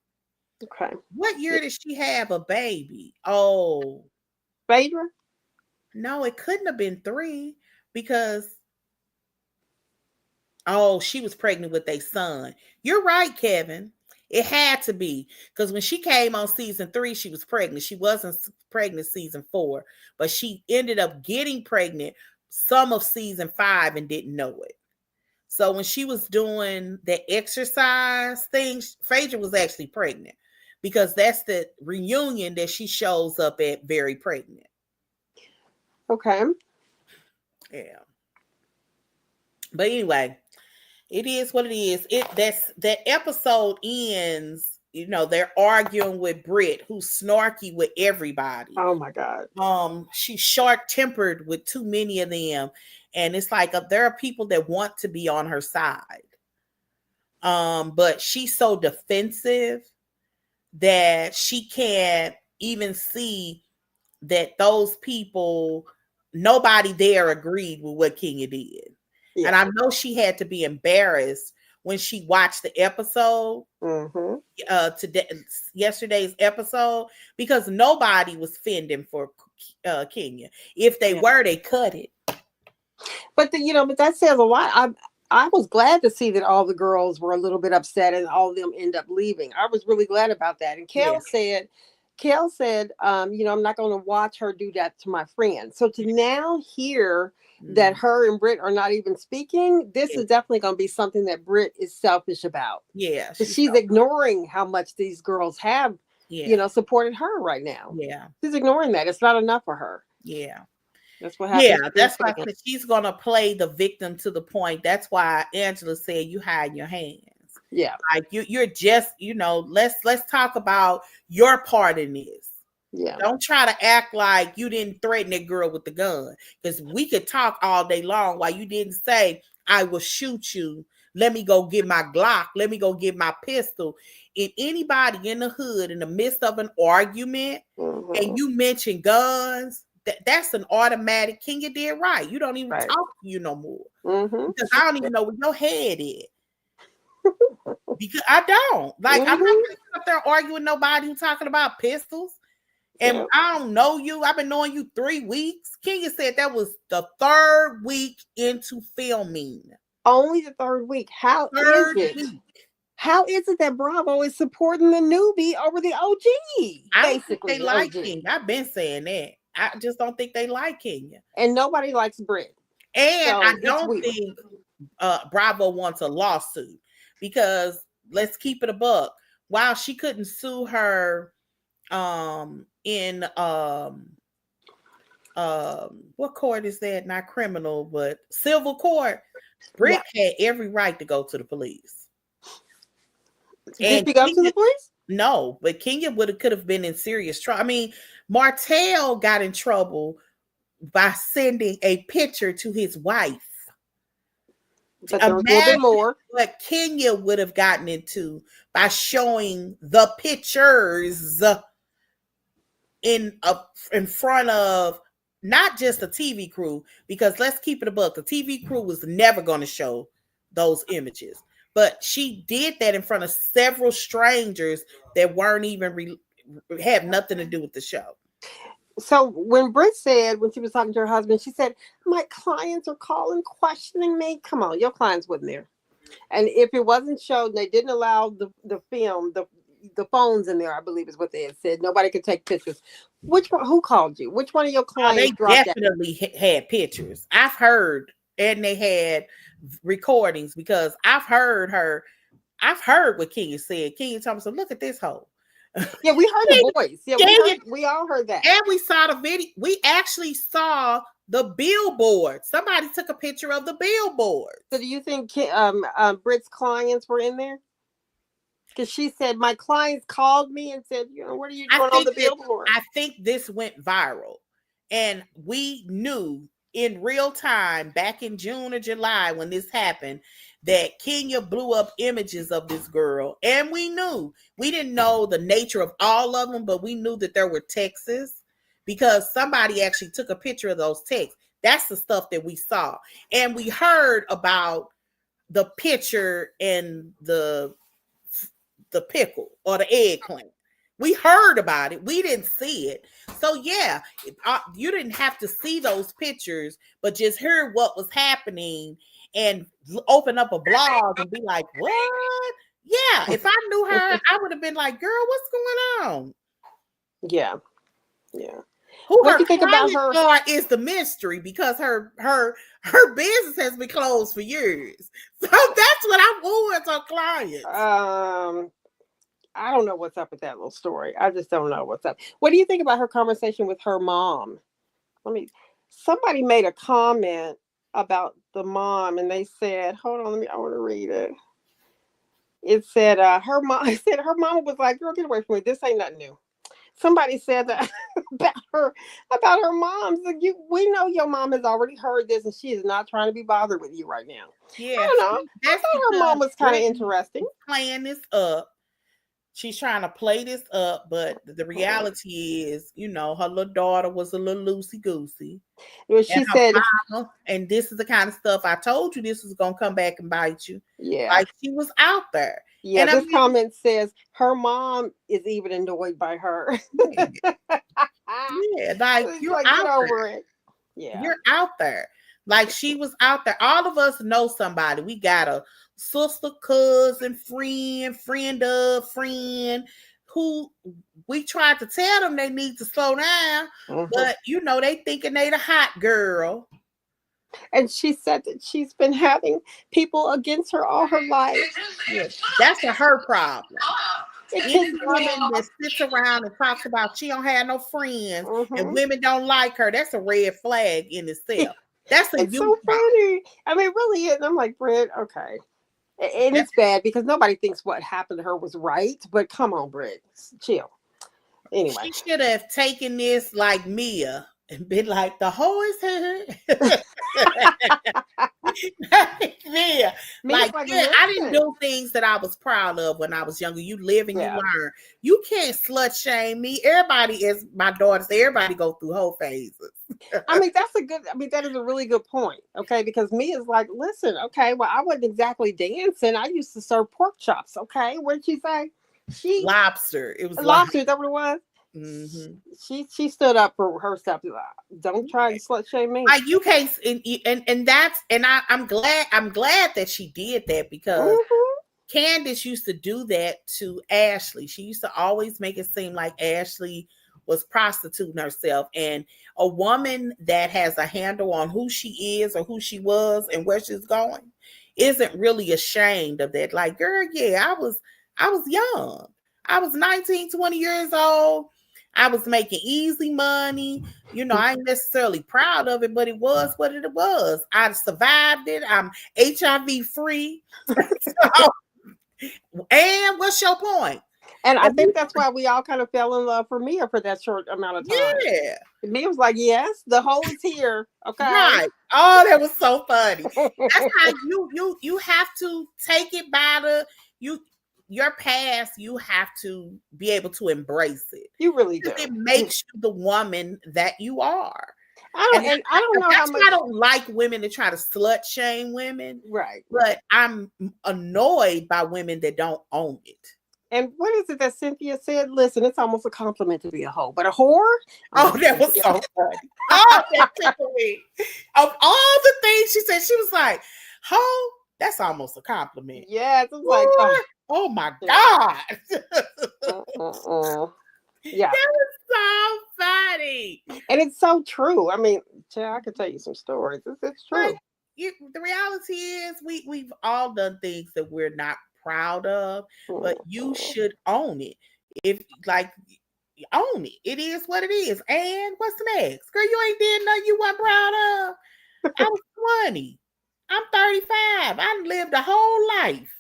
Okay. What year did she have a baby? Oh. Phaedra? No, it couldn't have been 3 because she was pregnant with their son. You're right, Kevin. It had to be because when she came on season 3, she was pregnant. She wasn't pregnant season 4, but she ended up getting pregnant some of season 5 and didn't know it. So when she was doing the exercise things, Phaedra was actually pregnant because that's the reunion that she shows up at very pregnant. Okay. Yeah. But anyway, it is what it is. That episode ends, you know, they're arguing with Brit, who's snarky with everybody. Oh my God. She's short-tempered with too many of them. And it's like there are people that want to be on her side. But she's so defensive that she can't even see that those people, nobody there agreed with what Kenya did. Yeah. And I know she had to be embarrassed when she watched the episode, yesterday's episode, because nobody was fending for Kenya. If they were, they cut it. But but that says a lot. I was glad to see that all the girls were a little bit upset and all of them end up leaving. I was really glad about that. And Kel said, I'm not going to watch her do that to my friend. So to now hear that her and Brit are not even speaking, this is definitely going to be something that Brit is selfish about. Yeah. She's ignoring how much these girls have supported her right now. Yeah. She's ignoring that. It's not enough for her. Yeah. That's what happens. Yeah, that's why she's gonna play the victim to the point. That's why Angela said you hide your hands. Yeah. Like you're just, let's talk about your part in this. Yeah. Don't try to act like you didn't threaten that girl with the gun. Because we could talk all day long while you didn't say, I will shoot you. Let me go get my Glock. Let me go get my pistol. If anybody in the hood in the midst of an argument and you mention guns, that's an automatic. Kenya did right. You don't even talk to you no more. Because I don't even know where your head is. Because I don't. Like, I'm not going to sit up there arguing with nobody who's talking about pistols. And I don't know you. I've been knowing you 3 weeks. Kenya said that was the 3rd week into filming. Only the 3rd week. How is it? How is it that Bravo is supporting the newbie over the OG? I don't think they like Kenya. I've been saying that. I just don't think they like Kenya. And nobody likes Brit. And so I don't think Bravo wants a lawsuit because let's keep it a buck. While she couldn't sue her in what court is that? Not criminal, but civil court. Brit had every right to go to the police. Did she go to the police? No, but Kenya could have been in serious trouble. I mean, Martell got in trouble by sending a picture to his wife. But there was a little bit more. What Kenya would have gotten into by showing the pictures in front of not just the TV crew, because let's keep it a buck. The TV crew was never going to show those images, but she did that in front of several strangers that weren't even have nothing to do with the show. So when Brit said, when she was talking to her husband, she said, my clients are calling, questioning me. Come on, your clients wasn't there. And if it wasn't showed, they didn't allow the film, the phones in there, I believe is what they had said. Nobody could take pictures. Who called you? Which one of your clients? They definitely had pictures. I've heard, and they had recordings because I've heard what Kenya said. Kenya told me, so look at this hoe. Yeah, we heard the voice. Yeah, we all heard that. And we saw the video. We actually saw the billboard. Somebody took a picture of the billboard. So do you think Brit's clients were in there? Because she said, my clients called me and said, what are you doing on the billboard? I think this went viral. And we knew in real time back in June or July when this happened that Kenya blew up images of this girl. And we didn't know the nature of all of them, but we knew that there were texts because somebody actually took a picture of those texts. That's the stuff that we saw. And we heard about the picture and the pickle or the eggplant. We heard about it. We didn't see it. So yeah, you didn't have to see those pictures, but just hear what was happening and open up a blog and be like, what? Yeah, if I knew her, I would have been like, girl, what's going on? Yeah. Who her client are is the mystery because her business has been closed for years. So that's what I want her clients. I don't know what's up with that little story. I just don't know what's up. What do you think about her conversation with her mom? Somebody made a comment about the mom and they said, hold on, I want to read it. It said, her mama was like, girl, get away from me. This ain't nothing new. Somebody said that about her mom. So we know your mom has already heard this and she is not trying to be bothered with you right now. Yeah. I don't know. I thought her mom was kind of interesting. Playing this up. She's trying to play this up, but the reality is, her little daughter was a little loosey-goosey. Well, she said, and this is the kind of stuff I told you this was going to come back and bite you. Yeah. Like she was out there. Yeah, and this comment says her mom is even annoyed by her. Yeah, like you're like, out get over it. Yeah. You're out there. Like she was out there. All of us know somebody. We got a sister, cousin, friend of friend who we tried to tell them they need to slow down, but they thinking they the hot girl. And she said that she's been having people against her all her life. Yes, that's her problem. It Any pisses me woman off. that sits around and talks about she don't have no friends and Mhm. women don't like her, that's a red flag in itself. That's a It's you so funny. I mean, it really is. And I'm like, Brit, okay. And it's bad because nobody thinks what happened to her was right. But come on, Brit, chill. Anyway. She should have taken this like Mia and been like, the hoe is here. Yeah, Me's like, like, yeah, I didn't listen. do things that I was proud of when I was younger. You live and you Yeah. learn. You can't slut shame me. Everybody is my daughters. Everybody go through whole phases. I mean, that is a really good point. Okay. Because me is like, listen, okay, well, I wasn't exactly dancing. I used to serve pork chops. Okay. What did she say? She Lobster. It was lobster, is that what it was? Mm-hmm. She stood up for herself. Don't try to slut shame me. Like you can't, and that's, and I'm glad that she did that because Mm-hmm. Candace used to do that to Ashley. She used to always make it seem like Ashley was prostituting herself. And a woman that has a handle on who she is or who she was and where she's going isn't really ashamed of that. Like, girl, yeah, I was young. I was 19, 20 years old. I was making easy money. You know, I ain't necessarily proud of it, but it was what it was. I survived it. I'm HIV free. So, and what's your point? And I think that's why we all kind of fell in love for Mia for that short amount of time. Yeah. Mia was like, yes, the hole is here. Okay. Right. Oh, that was so funny. That's how you have to take it by your past, you have to be able to embrace it. You really do. It makes you the woman that you are. I don't know how much. I don't like women to try to slut shame women. Right. But I'm annoyed by women that don't own it. And what is it that Cynthia said? Listen, it's almost a compliment to be a hoe, but a whore? Oh, that was so funny. Oh, that tickled me. Of all the things she said, she was like, "Hoe, that's almost a compliment." Yes, it's like, oh my God. Yeah. That was so funny. And it's so true. I mean, I could tell you some stories. It's true. The reality is we've all done things that we're not proud of, but you should own it. If like own it. It is what it is. And what's next? Girl, you ain't did nothing you weren't proud of. I was 20. I'm 35. I lived a whole life.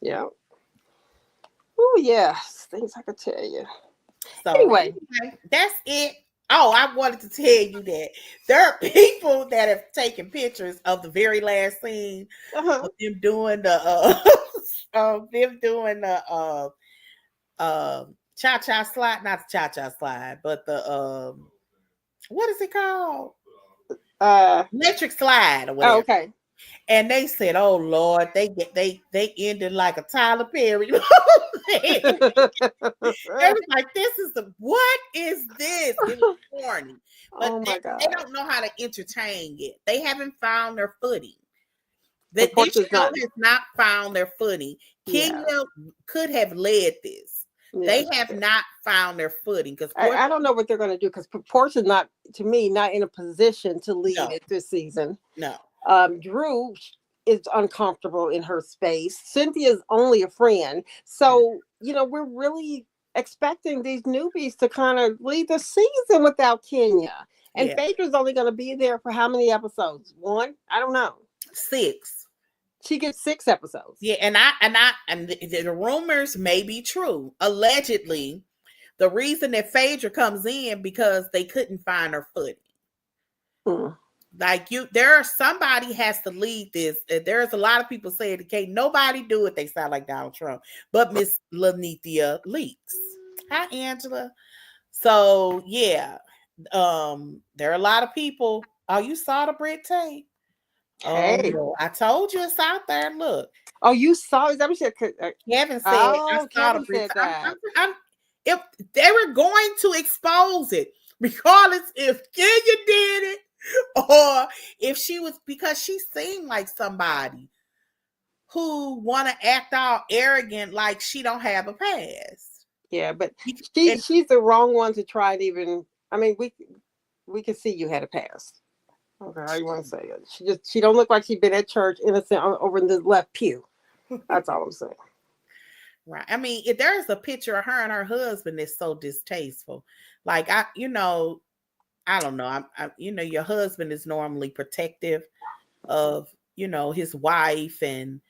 Yeah. Oh, yes. Things I could tell you. So anyway, that's it. Oh, I wanted to tell you that there are people that have taken pictures of the very last scene of them doing the cha-cha slide, not the cha-cha slide, but the what is it called? Electric slide or whatever. Oh, okay. And they said, "Oh Lord, they ended like a Tyler Perry." They was like, what is this? It was corny. But they don't know how to entertain yet. They haven't found their footing. This show has not found their footing. Kenya could have led this. Yeah. They have not found their footing because I don't know what they're going to do because Porsha's not in a position to lead it this season. No. Drew is uncomfortable in her space. Cynthia's only a friend. So, we're really expecting these newbies to kind of lead the season without Kenya. And Phaedra's only going to be there for how many episodes? 1? I don't know. 6. She gets 6 episodes. Yeah, and the rumors may be true. Allegedly, the reason that Phaedra comes in because they couldn't find her footing. Like somebody has to lead this. There's a lot of people saying it can't nobody do it. They sound like Donald Trump, but Miss Lanithia leaks. Hi, Angela. So yeah, there are a lot of people. Oh, you saw the Brit tape? Hey. Oh, I told you it's out there. Look. Oh, you saw? Is that what you said? Kevin said. I saw the Brit. If they were going to expose it, regardless if Kenya did it. Or if she was, because she seemed like somebody who want to act all arrogant, like she don't have a past. Yeah, but she's the wrong one to try to even. I mean, we can see you had a past. Okay, how you want to say it? She don't look like she'd been at church innocent over in the left pew. That's all I'm saying. Right. I mean, if there's a picture of her and her husband that's so distasteful. Like I don't know. Your husband is normally protective of, his wife, and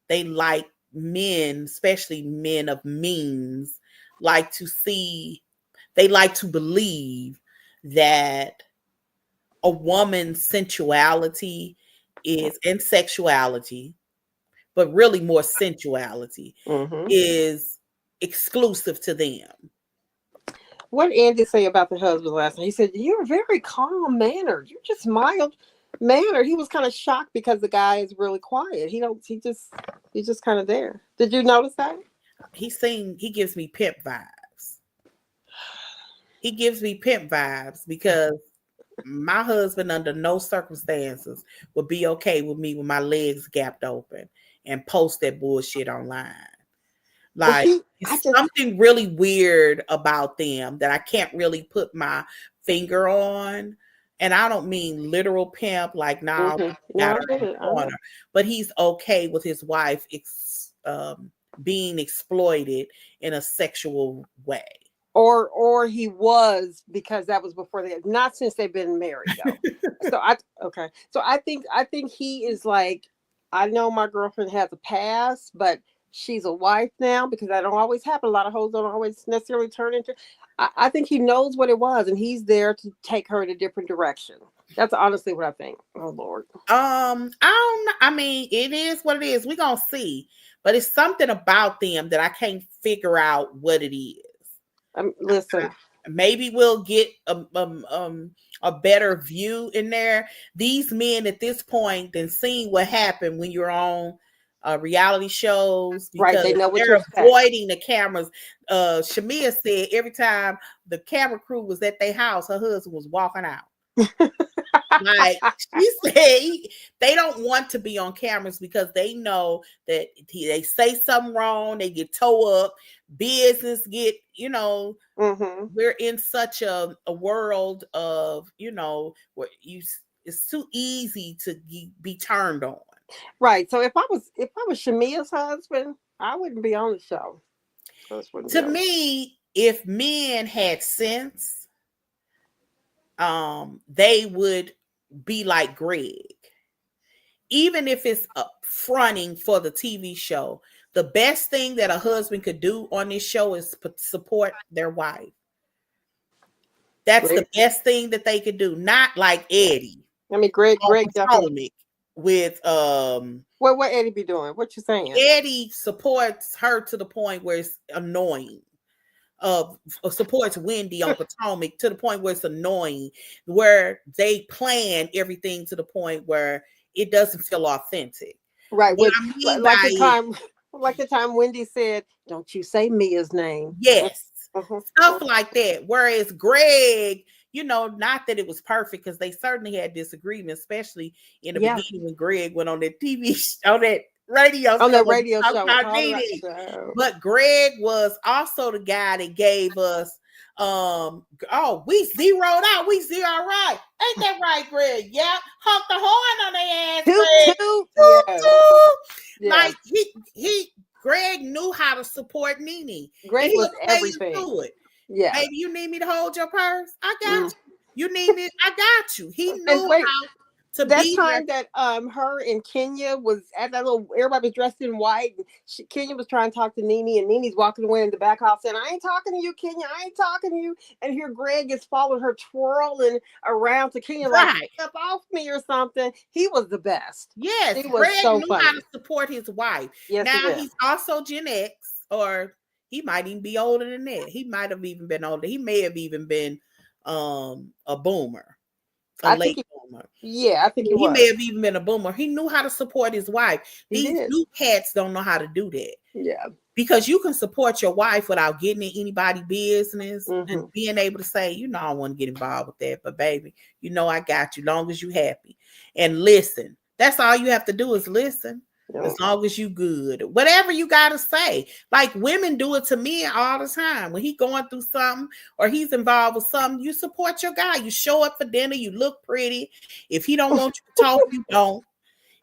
they like men, especially men of means, they like to believe that a woman's sensuality is and sexuality, but really more sensuality is exclusive to them. What did Andy say about the husband last night? He said, "You're very calm mannered. You're just mild mannered." He was kind of shocked because the guy is really quiet. He's just kind of there. Did you notice that? He gives me pimp vibes. He gives me pimp vibes because my husband under no circumstances would be okay with me with my legs gapped open and post that bullshit online. Like, something really weird about them that I can't really put my finger on. And I don't mean literal pimp, like now got her in the corner, but he's okay with his wife being exploited in a sexual way. Or he was, because that was before not since they've been married though. So I think he is like, I know my girlfriend has a past, but she's a wife now, because that don't always happen. A lot of hoes don't always necessarily turn into. I think he knows what it was, and he's there to take her in a different direction. That's honestly what I think. Oh Lord. I mean, it is what it is. We're gonna see, but it's something about them that I can't figure out what it is. Listen, maybe we'll get a better view in there. These men at this point, then seeing what happened when you're on reality shows, because right, they know what they're avoiding the cameras. Shamia said every time the camera crew was at their house, her husband was walking out. Like she said, they don't want to be on cameras because they know that they say something wrong, they get towed up, business get, we're in such a world of, where it's too easy to be turned on. Right. So if I was Shamia's husband, I wouldn't be on the show. To me, if men had sense, they would be like Greg. Even if it's fronting for the TV show, the best thing that a husband could do on this show is support their wife. That's the best thing that they could do. Not like Eddie. I mean, Greg definitely with what Eddie be doing? What you saying? Eddie supports her to the point where it's annoying. Supports Wendy on Potomac to the point where it's annoying, where they plan everything to the point where it doesn't feel authentic. Right. Like the time Wendy said, "Don't you say Mia's name." Yes. Stuff like that. Whereas Greg, not that it was perfect, because they certainly had disagreements, especially in the beginning when Greg went on that TV show, on that radio show. But Greg was also the guy that gave us we zeroed out. We zeroed right. Ain't that right, Greg? Yeah. Honk the horn on their ass, Greg. Like Greg knew how to support Nene. Greg was everything. Yeah. Baby, you need me to hold your purse? I got you. You need me? I got you. He knew how to that be time there. That her and Kenya was at that little, everybody was dressed in white, and Kenya was trying to talk to Nene, and Nene's walking away in the back house saying, "I ain't talking to you, Kenya. I ain't talking to you." And here Greg is following her, twirling around to Kenya, like, "Step off me" or something. He was the best. Yes, he was. Greg knew how to support his wife. Yes, now he's also Gen X, or he might even be older than that. He might have even been older. He may have even been a boomer. I think he may have even been a boomer. He knew how to support his wife. These new cats don't know how to do that. Yeah. Because you can support your wife without getting in anybody's business and being able to say, I don't want to get involved with that, but baby, I got you, long as you happy. And listen. That's all you have to do is listen. As long as you good, whatever you got to say. Like women do it to me all the time. When he going through something or he's involved with something, you support your guy. You show up for dinner. You look pretty. If he don't want you to talk, you don't.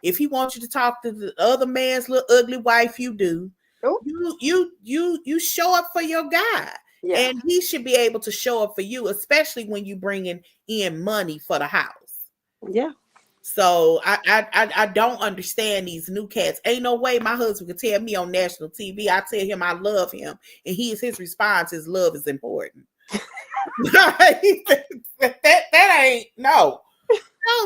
If he wants you to talk to the other man's little ugly wife, you do. Ooh. You show up for your guy. Yeah. And he should be able to show up for you, especially when you bringing in money for the house. Yeah. So I don't understand these new cats. Ain't no way my husband could tell me on national TV. I tell him I love him, and his response is love is important. that ain't no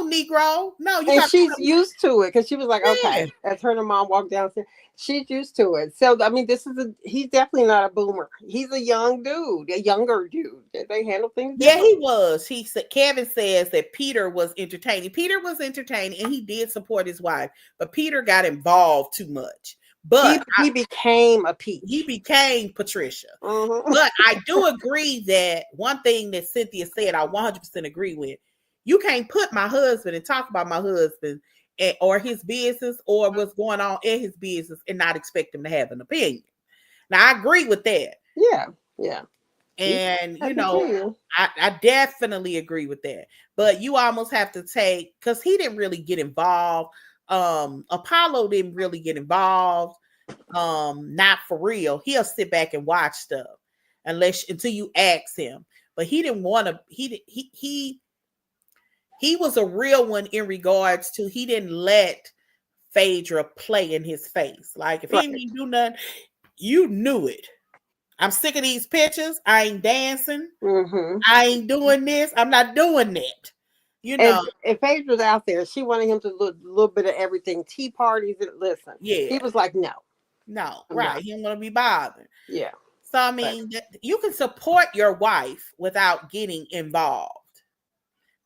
Negro. No, you And got. she's used to it because she was like, Yeah. okay. As her and her mom walked downstairs, she's used to it. So I mean, he's definitely not a boomer. He's a young dude, a younger dude. They handle things different. Yeah, he was. He said Kevin says that Peter was entertaining. Peter was entertaining, and he did support his wife, but Peter got involved too much. But he became a peach. He became Patricia. Mm-hmm. But I do agree that one thing that Cynthia said, I 100% agree with. You can't put my husband and talk about my husband or his business or what's going on in his business and not expect him to have an opinion. Now, I agree with that. Yeah, yeah. And, I definitely agree with that. But you almost have to take, because he didn't really get involved. Apollo didn't really get involved. Not for real. He'll sit back and watch stuff until you ask him. But he didn't want to. He was a real one in regards to he didn't let Phaedra play in his face. Like if he didn't do nothing, you knew it. I'm sick of these pictures. I ain't dancing. Mm-hmm. I ain't doing this. I'm not doing that. You know, and if Phaedra's out there, she wanted him to do a little bit of everything. Tea parties. Listen, yeah, he was like, no, right. He didn't want to be bothered. Yeah. So I mean, you can support your wife without getting involved.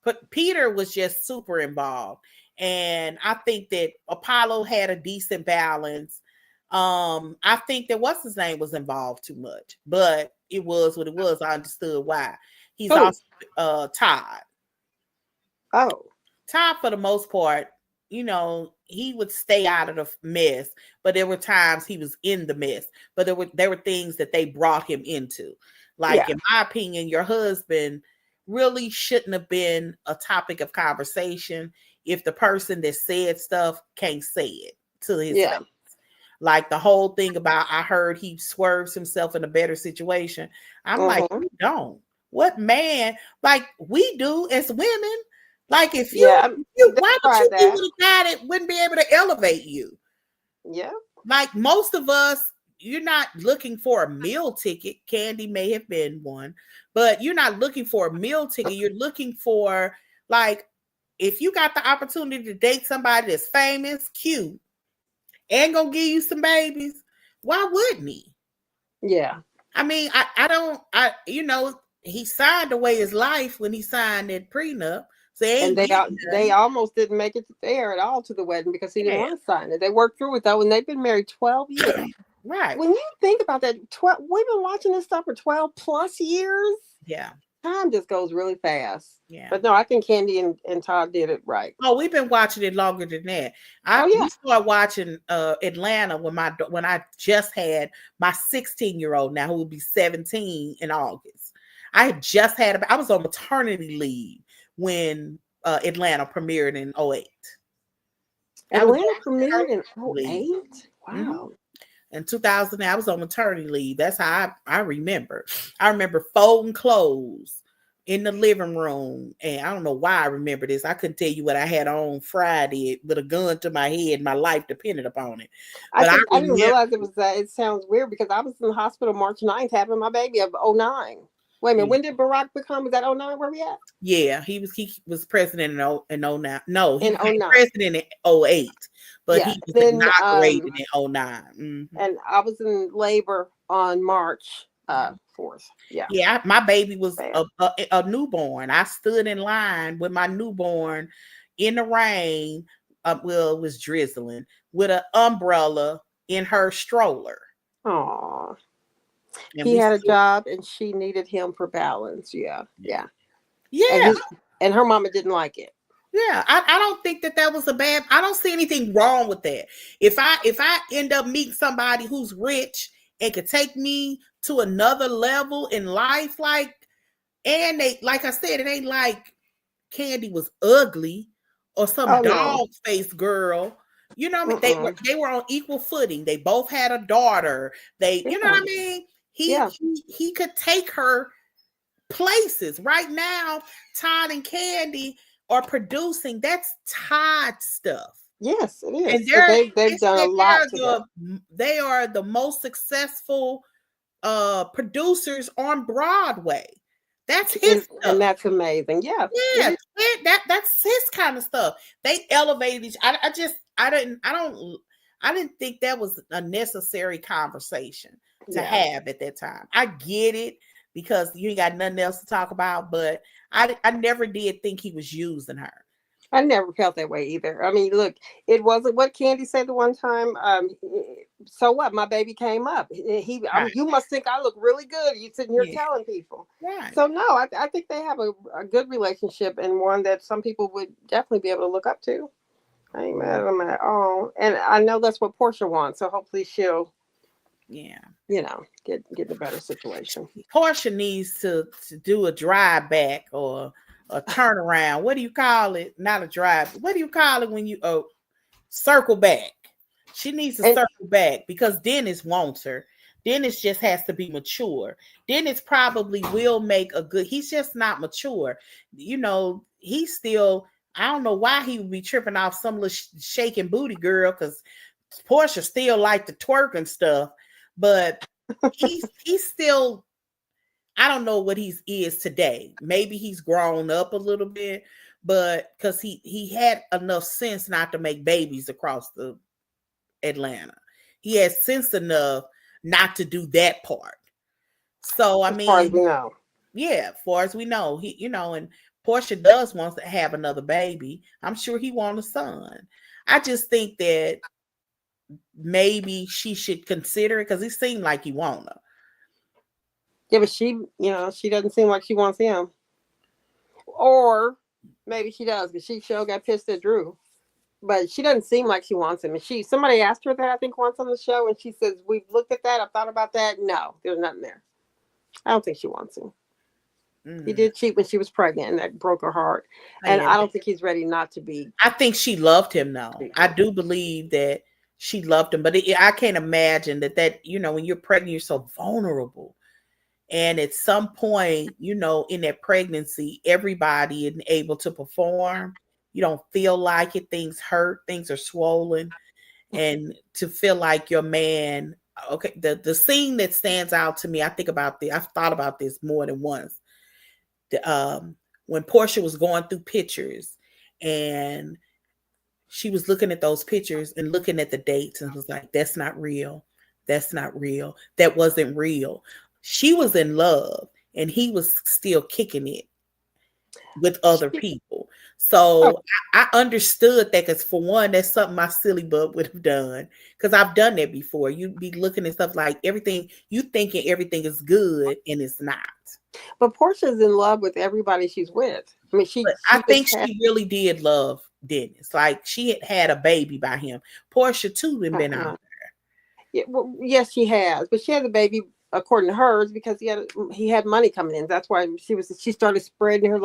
But Peter was just super involved, and I think that Apollo had a decent balance. I think that what's his name was involved too much, but it was what it was. I understood why. He's also Todd. Oh, Todd, for the most part, he would stay out of the mess, but there were times he was in the mess. But there were things that they brought him into. Like, in my opinion, your husband really shouldn't have been a topic of conversation if the person that said stuff can't say it to his face. Like the whole thing about, I heard he swerves himself in a better situation. I'm like, you don't. What man? Like we do as women. Like if you why would you be with a guy that wouldn't be able to elevate you? Yeah. Like most of us, you're not looking for a meal ticket. Candy may have been one, but you're not looking for a meal ticket. You're looking for, like, if you got the opportunity to date somebody that's famous, cute, and gonna give you some babies, why wouldn't he? Yeah. I mean, he signed away his life when he signed that prenup. So they almost didn't make it there at all to the wedding because he didn't want to sign it. They worked through it though, and they've been married 12 years. Right. When you think about that, we've been watching this stuff for 12 plus years. Yeah. Time just goes really fast. Yeah. But no, I think Candy and Todd did it right. Oh, we've been watching it longer than that. We started watching Atlanta when I just had my 16-year-old now, who will be 17 in August. I was on maternity leave when Atlanta premiered in 2008. Atlanta premiered in 2008? Wow. Mm-hmm. In 2000, I was on maternity leave. That's how I remember. I remember folding clothes in the living room. And I don't know why I remember this. I couldn't tell you what I had on Friday with a gun to my head. My life depended upon it. But I didn't realize it was that. It sounds weird because I was in the hospital March 9th having my baby of 2009. Wait a minute, when did Barack become? Was that 2009? Where we at? Yeah, he was president in 2009. No, he was 2009. president in 2008, but he was inaugurated in 2009. Mm-hmm. And I was in labor on March 4th. Yeah. Yeah, my baby was a newborn. I stood in line with my newborn in the rain. It was drizzling with an umbrella in her stroller. Aww. He had a job and she needed him for balance. Yeah. And her mama didn't like it. Yeah, I don't think that was a bad. I don't see anything wrong with that. If I end up meeting somebody who's rich and could take me to another level in life, and they, like I said, it ain't like Candy was ugly or some dog-faced girl. You know what I mean? They were on equal footing. They both had a daughter. You know what I mean? He could take her places. Right now, Todd and Candy are producing. That's Todd stuff. Yes, it is. And they've done a lot together. They are the most successful producers on Broadway. That's his stuff. And that's amazing. Yeah. Yeah, that's his kind of stuff. They elevated each. I didn't think that was a necessary conversation to have at that time. I get it because you ain't got nothing else to talk about, but I never did think he was using her. I never felt that way either. I mean, look, it wasn't what Candy said the one time. So what? My baby came up. You must think I look really good. You sitting here telling people. Right. So no, I think they have a good relationship and one that some people would definitely be able to look up to. I ain't mad at them at all. And I know that's what Porsha wants. So hopefully she'll, get a better situation. Porsha needs to do a drive back or a turnaround. What do you call it? Not a drive. What do you call it when you circle back? She needs to circle back because Dennis wants her. Dennis just has to be mature. Dennis probably will make a good. He's just not mature. He's still. I don't know why he would be tripping off some little shaking booty girl because Porsha still like to twerk and stuff, but he's still. I don't know what he is today. Maybe he's grown up a little bit, but because he had enough sense not to make babies across the Atlanta. He has sense enough not to do that part. So I mean, as far as we know. Yeah, as far as we know, and Porsha does want to have another baby. I'm sure he wants a son. I just think that maybe she should consider it because he seemed like he wants her. Yeah, but she doesn't seem like she wants him. Or maybe she does, because she sure got pissed at Drew. But she doesn't seem like she wants him. And somebody asked her that, I think, once on the show, and she says, we've looked at that, I've thought about that. No, there's nothing there. I don't think she wants him. He did cheat when she was pregnant, and that broke her heart. And I don't think he's ready not to be. I think she loved him, though. I do believe that she loved him. But I can't imagine that, when you're pregnant, you're so vulnerable. And at some point, in that pregnancy, everybody is able to perform. You don't feel like it. Things hurt. Things are swollen. And to feel like your man, okay, the scene that stands out to me, I've thought about this more than once. When Porsha was going through pictures and she was looking at those pictures and looking at the dates and was like, that's not real. That's not real. That wasn't real. She was in love and he was still kicking it with other people. So I understood that, because for one, that's something my silly butt would have done, because I've done that before. You'd be looking at stuff like everything, you thinking everything is good and it's not. But Portia's in love with everybody she's with. I mean, I think she really did love Dennis. Like, she had a baby by him. Porsha too had been out there. Yeah, well, yes, she has, but she had a baby according to hers because he had money coming in. That's why she started spreading her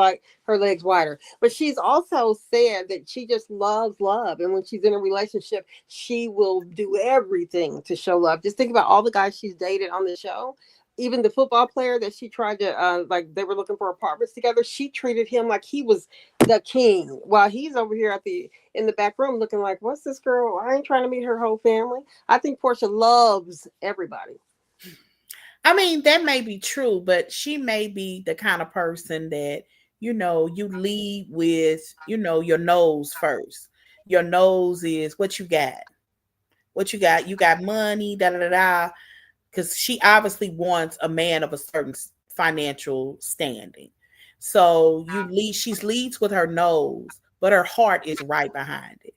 legs wider. But she's also said that she just loves love, and when she's in a relationship, she will do everything to show love. Just think about all the guys she's dated on the show. Even the football player that she tried to they were looking for apartments together, she treated him like he was the king, while he's over here in the back room looking like, what's this girl? I ain't trying to meet her whole family. I think Porsha loves everybody. I mean, that may be true, but she may be the kind of person that, you lead with, your nose first. Your nose is what you got. What you got? You got money, da-da-da-da. Because she obviously wants a man of a certain financial standing. So she leads with her nose, but her heart is right behind it.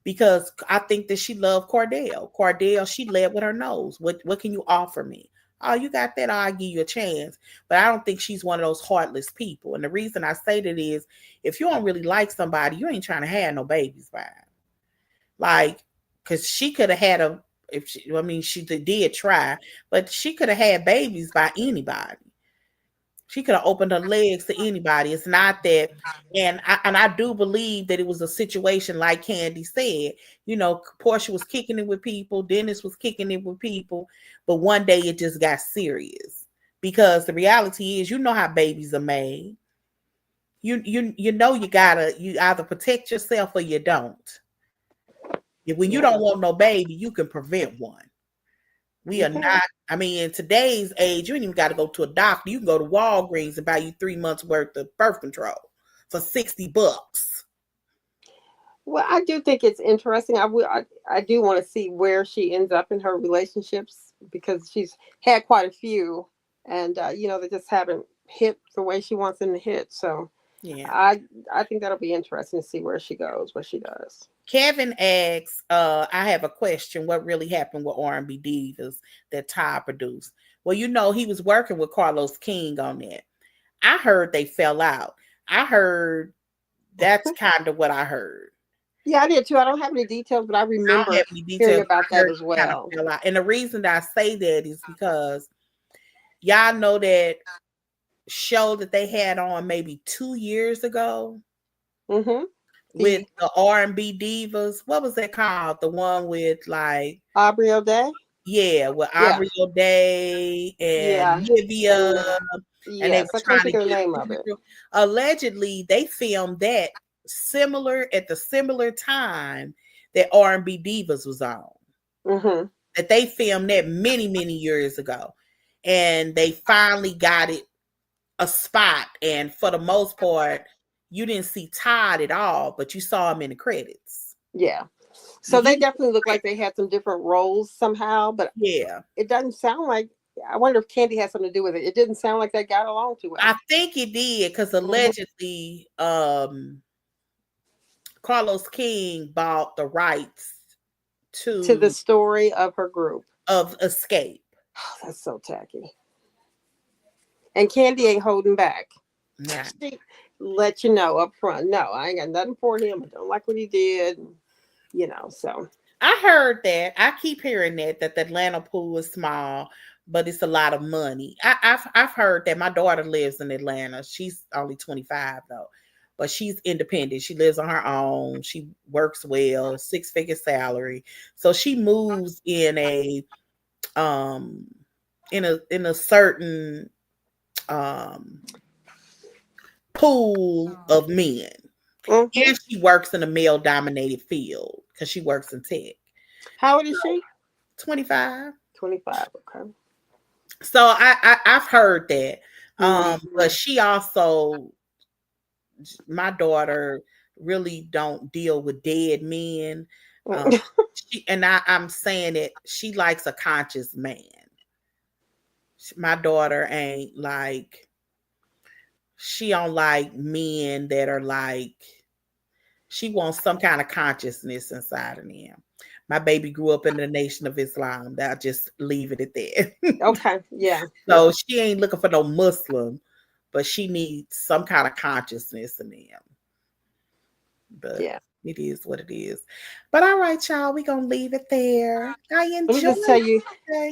Because I think that she loved Cordell. Cordell, she led with her nose. What can you offer me? Oh, you got that? I'll give you a chance. But I don't think she's one of those heartless people. And the reason I say that is, if you don't really like somebody, you ain't trying to have no babies by them. Like, because she could have had she did try, but she could have had babies by anybody. She could have opened her legs to anybody. It's not that, and I do believe that it was a situation like Candy said. Porsha was kicking it with people, Dennis was kicking it with people, but one day it just got serious because the reality is, how babies are made. You either protect yourself or you don't. When you don't want no baby, you can prevent one. We are not, in today's age, you ain't even got to go to a doctor. You can go to Walgreens and buy you 3 months worth of birth control for $60. Well, I do think it's interesting. I do want to see where she ends up in her relationships, because she's had quite a few, and they just haven't hit the way she wants them to hit. So yeah, I think that'll be interesting to see where she goes, what she does. Kevin asks, I have a question. What really happened with R&B Divas that Ty produced? Well, he was working with Carlos King on that. I heard they fell out. I heard that's kind of what I heard. Yeah, I did too. I don't have any details, but I remember hearing about that as well. And the reason that I say that is because y'all know that show that they had on maybe 2 years ago. Mm-hmm. With the R&B Divas. What was that called? The one with like Aubrey O'Day? Yeah, with Aubrey O'Day and Livia. And they were trying to get the name of it. Allegedly, they filmed that at the similar time that R&B Divas was on. Mm-hmm. That they filmed that many, many years ago. And they finally got it a spot. And for the most part, you didn't see Todd at all, but you saw him in the credits. Yeah. So they definitely look like they had some different roles somehow, but yeah, it doesn't sound like, I wonder if Candy has something to do with it. It didn't sound like they got along too well. I think it did, because allegedly Carlos King bought the rights to the story of her group. Of Escape. Oh, that's so tacky. And Candy ain't holding back. Nah. She let you know up front. No, I ain't got nothing for him. I don't like what he did. So. I heard that. I keep hearing that the Atlanta pool is small, but it's a lot of money. I've heard that. My daughter lives in Atlanta. She's only 25 though, but she's independent. She lives on her own. She works well, 6-figure salary. So she moves in a certain pool of men. Mm-hmm. And she works in a male-dominated field because she works in tech. How old is she? 25. 25, okay. So I've heard that. But she also, my daughter really don't deal with dead men. I'm saying it, she likes a conscious man. My daughter ain't like, she don't like men that are like, she wants some kind of consciousness inside of them. My baby grew up in the Nation of Islam. I'll just leave it at that. Okay, yeah. So she ain't looking for no Muslim, but she needs some kind of consciousness in them. But yeah, it is what it is. But all right, y'all, we're going to leave it there. I enjoy Let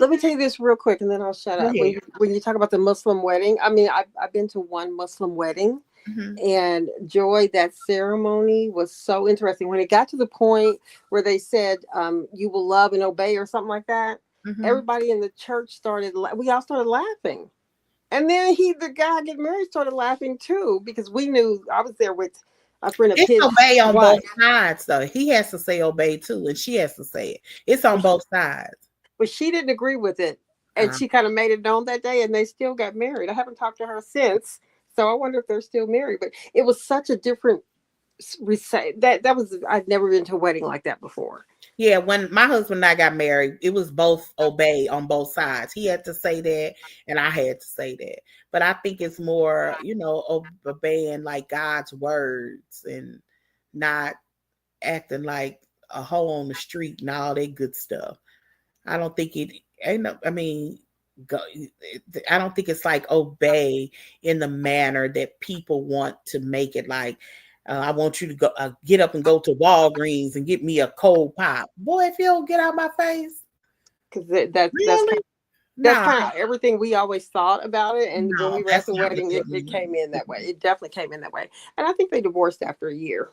me tell you this real quick, and then I'll shut up. When you talk about the Muslim wedding, I mean, I've been to one Muslim wedding. Mm-hmm. And Joy, that ceremony was so interesting. When it got to the point where they said, you will love and obey or something like that, mm-hmm. Everybody in the church we all started laughing. And then the guy getting married started laughing too, because we knew, I was there with a friend of his. It's obey on both sides though. He has to say obey too, and she has to say it. It's on both sides. But she didn't agree with it. And she kind of made it known that day, and they still got married. I haven't talked to her since. So I wonder if they're still married, but it was such a different I'd never been to a wedding like that before. Yeah, when my husband and I got married, it was both obey on both sides. He had to say that, and I had to say that. But I think it's more, obeying like God's words and not acting like a hoe on the street and all that good stuff. I don't think it ain't. I don't think it's like obey in the manner that people want to make it like, I want you to go get up and go to Walgreens and get me a cold pop. Boy, if you don't get out my face. Because that's That's No, kind of everything we always thought about it. And when no, we were at that's the not what wedding, that it means. came in that way. It definitely came in that way. And I think they divorced after a year.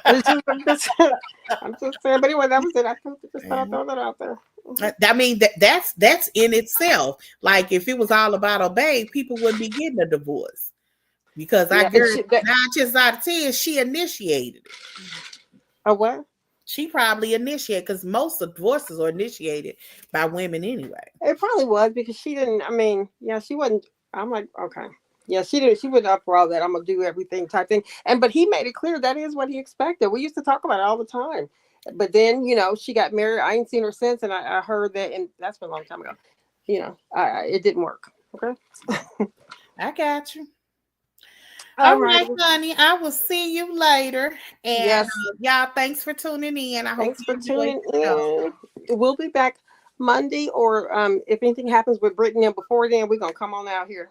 It's just, I'm just saying. But anyway, that was it. I just thought I'd throw that out there. I mean, that's in itself. Like if it was all about a babe, people wouldn't be getting a divorce because I Yeah, and guarantee 9 times out of 10 she initiated it. a what? She probably initiated because most of divorces are initiated by women anyway. It probably was because she didn't. I mean, yeah, she wasn't. I'm like, okay, yeah, she didn't. She wasn't up for all that. I'm gonna do everything type thing. But he made it clear that is what he expected. We used to talk about it all the time. But then she got married. I ain't seen her since, and I heard that, and that's been a long time ago. It didn't work. Okay. I got you. All All right. right, honey. I will see you later. And Yes. y'all, thanks for tuning in. I hope Thanks you for enjoyed tuning the show. in. We'll be back Monday, or if anything happens with Brittany before then, we're gonna come on out here.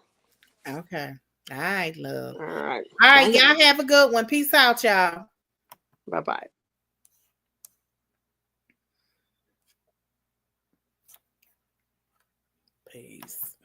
Okay. All right, love. All right. All right, y'all have a good one. Peace out, y'all. Bye-bye. Peace.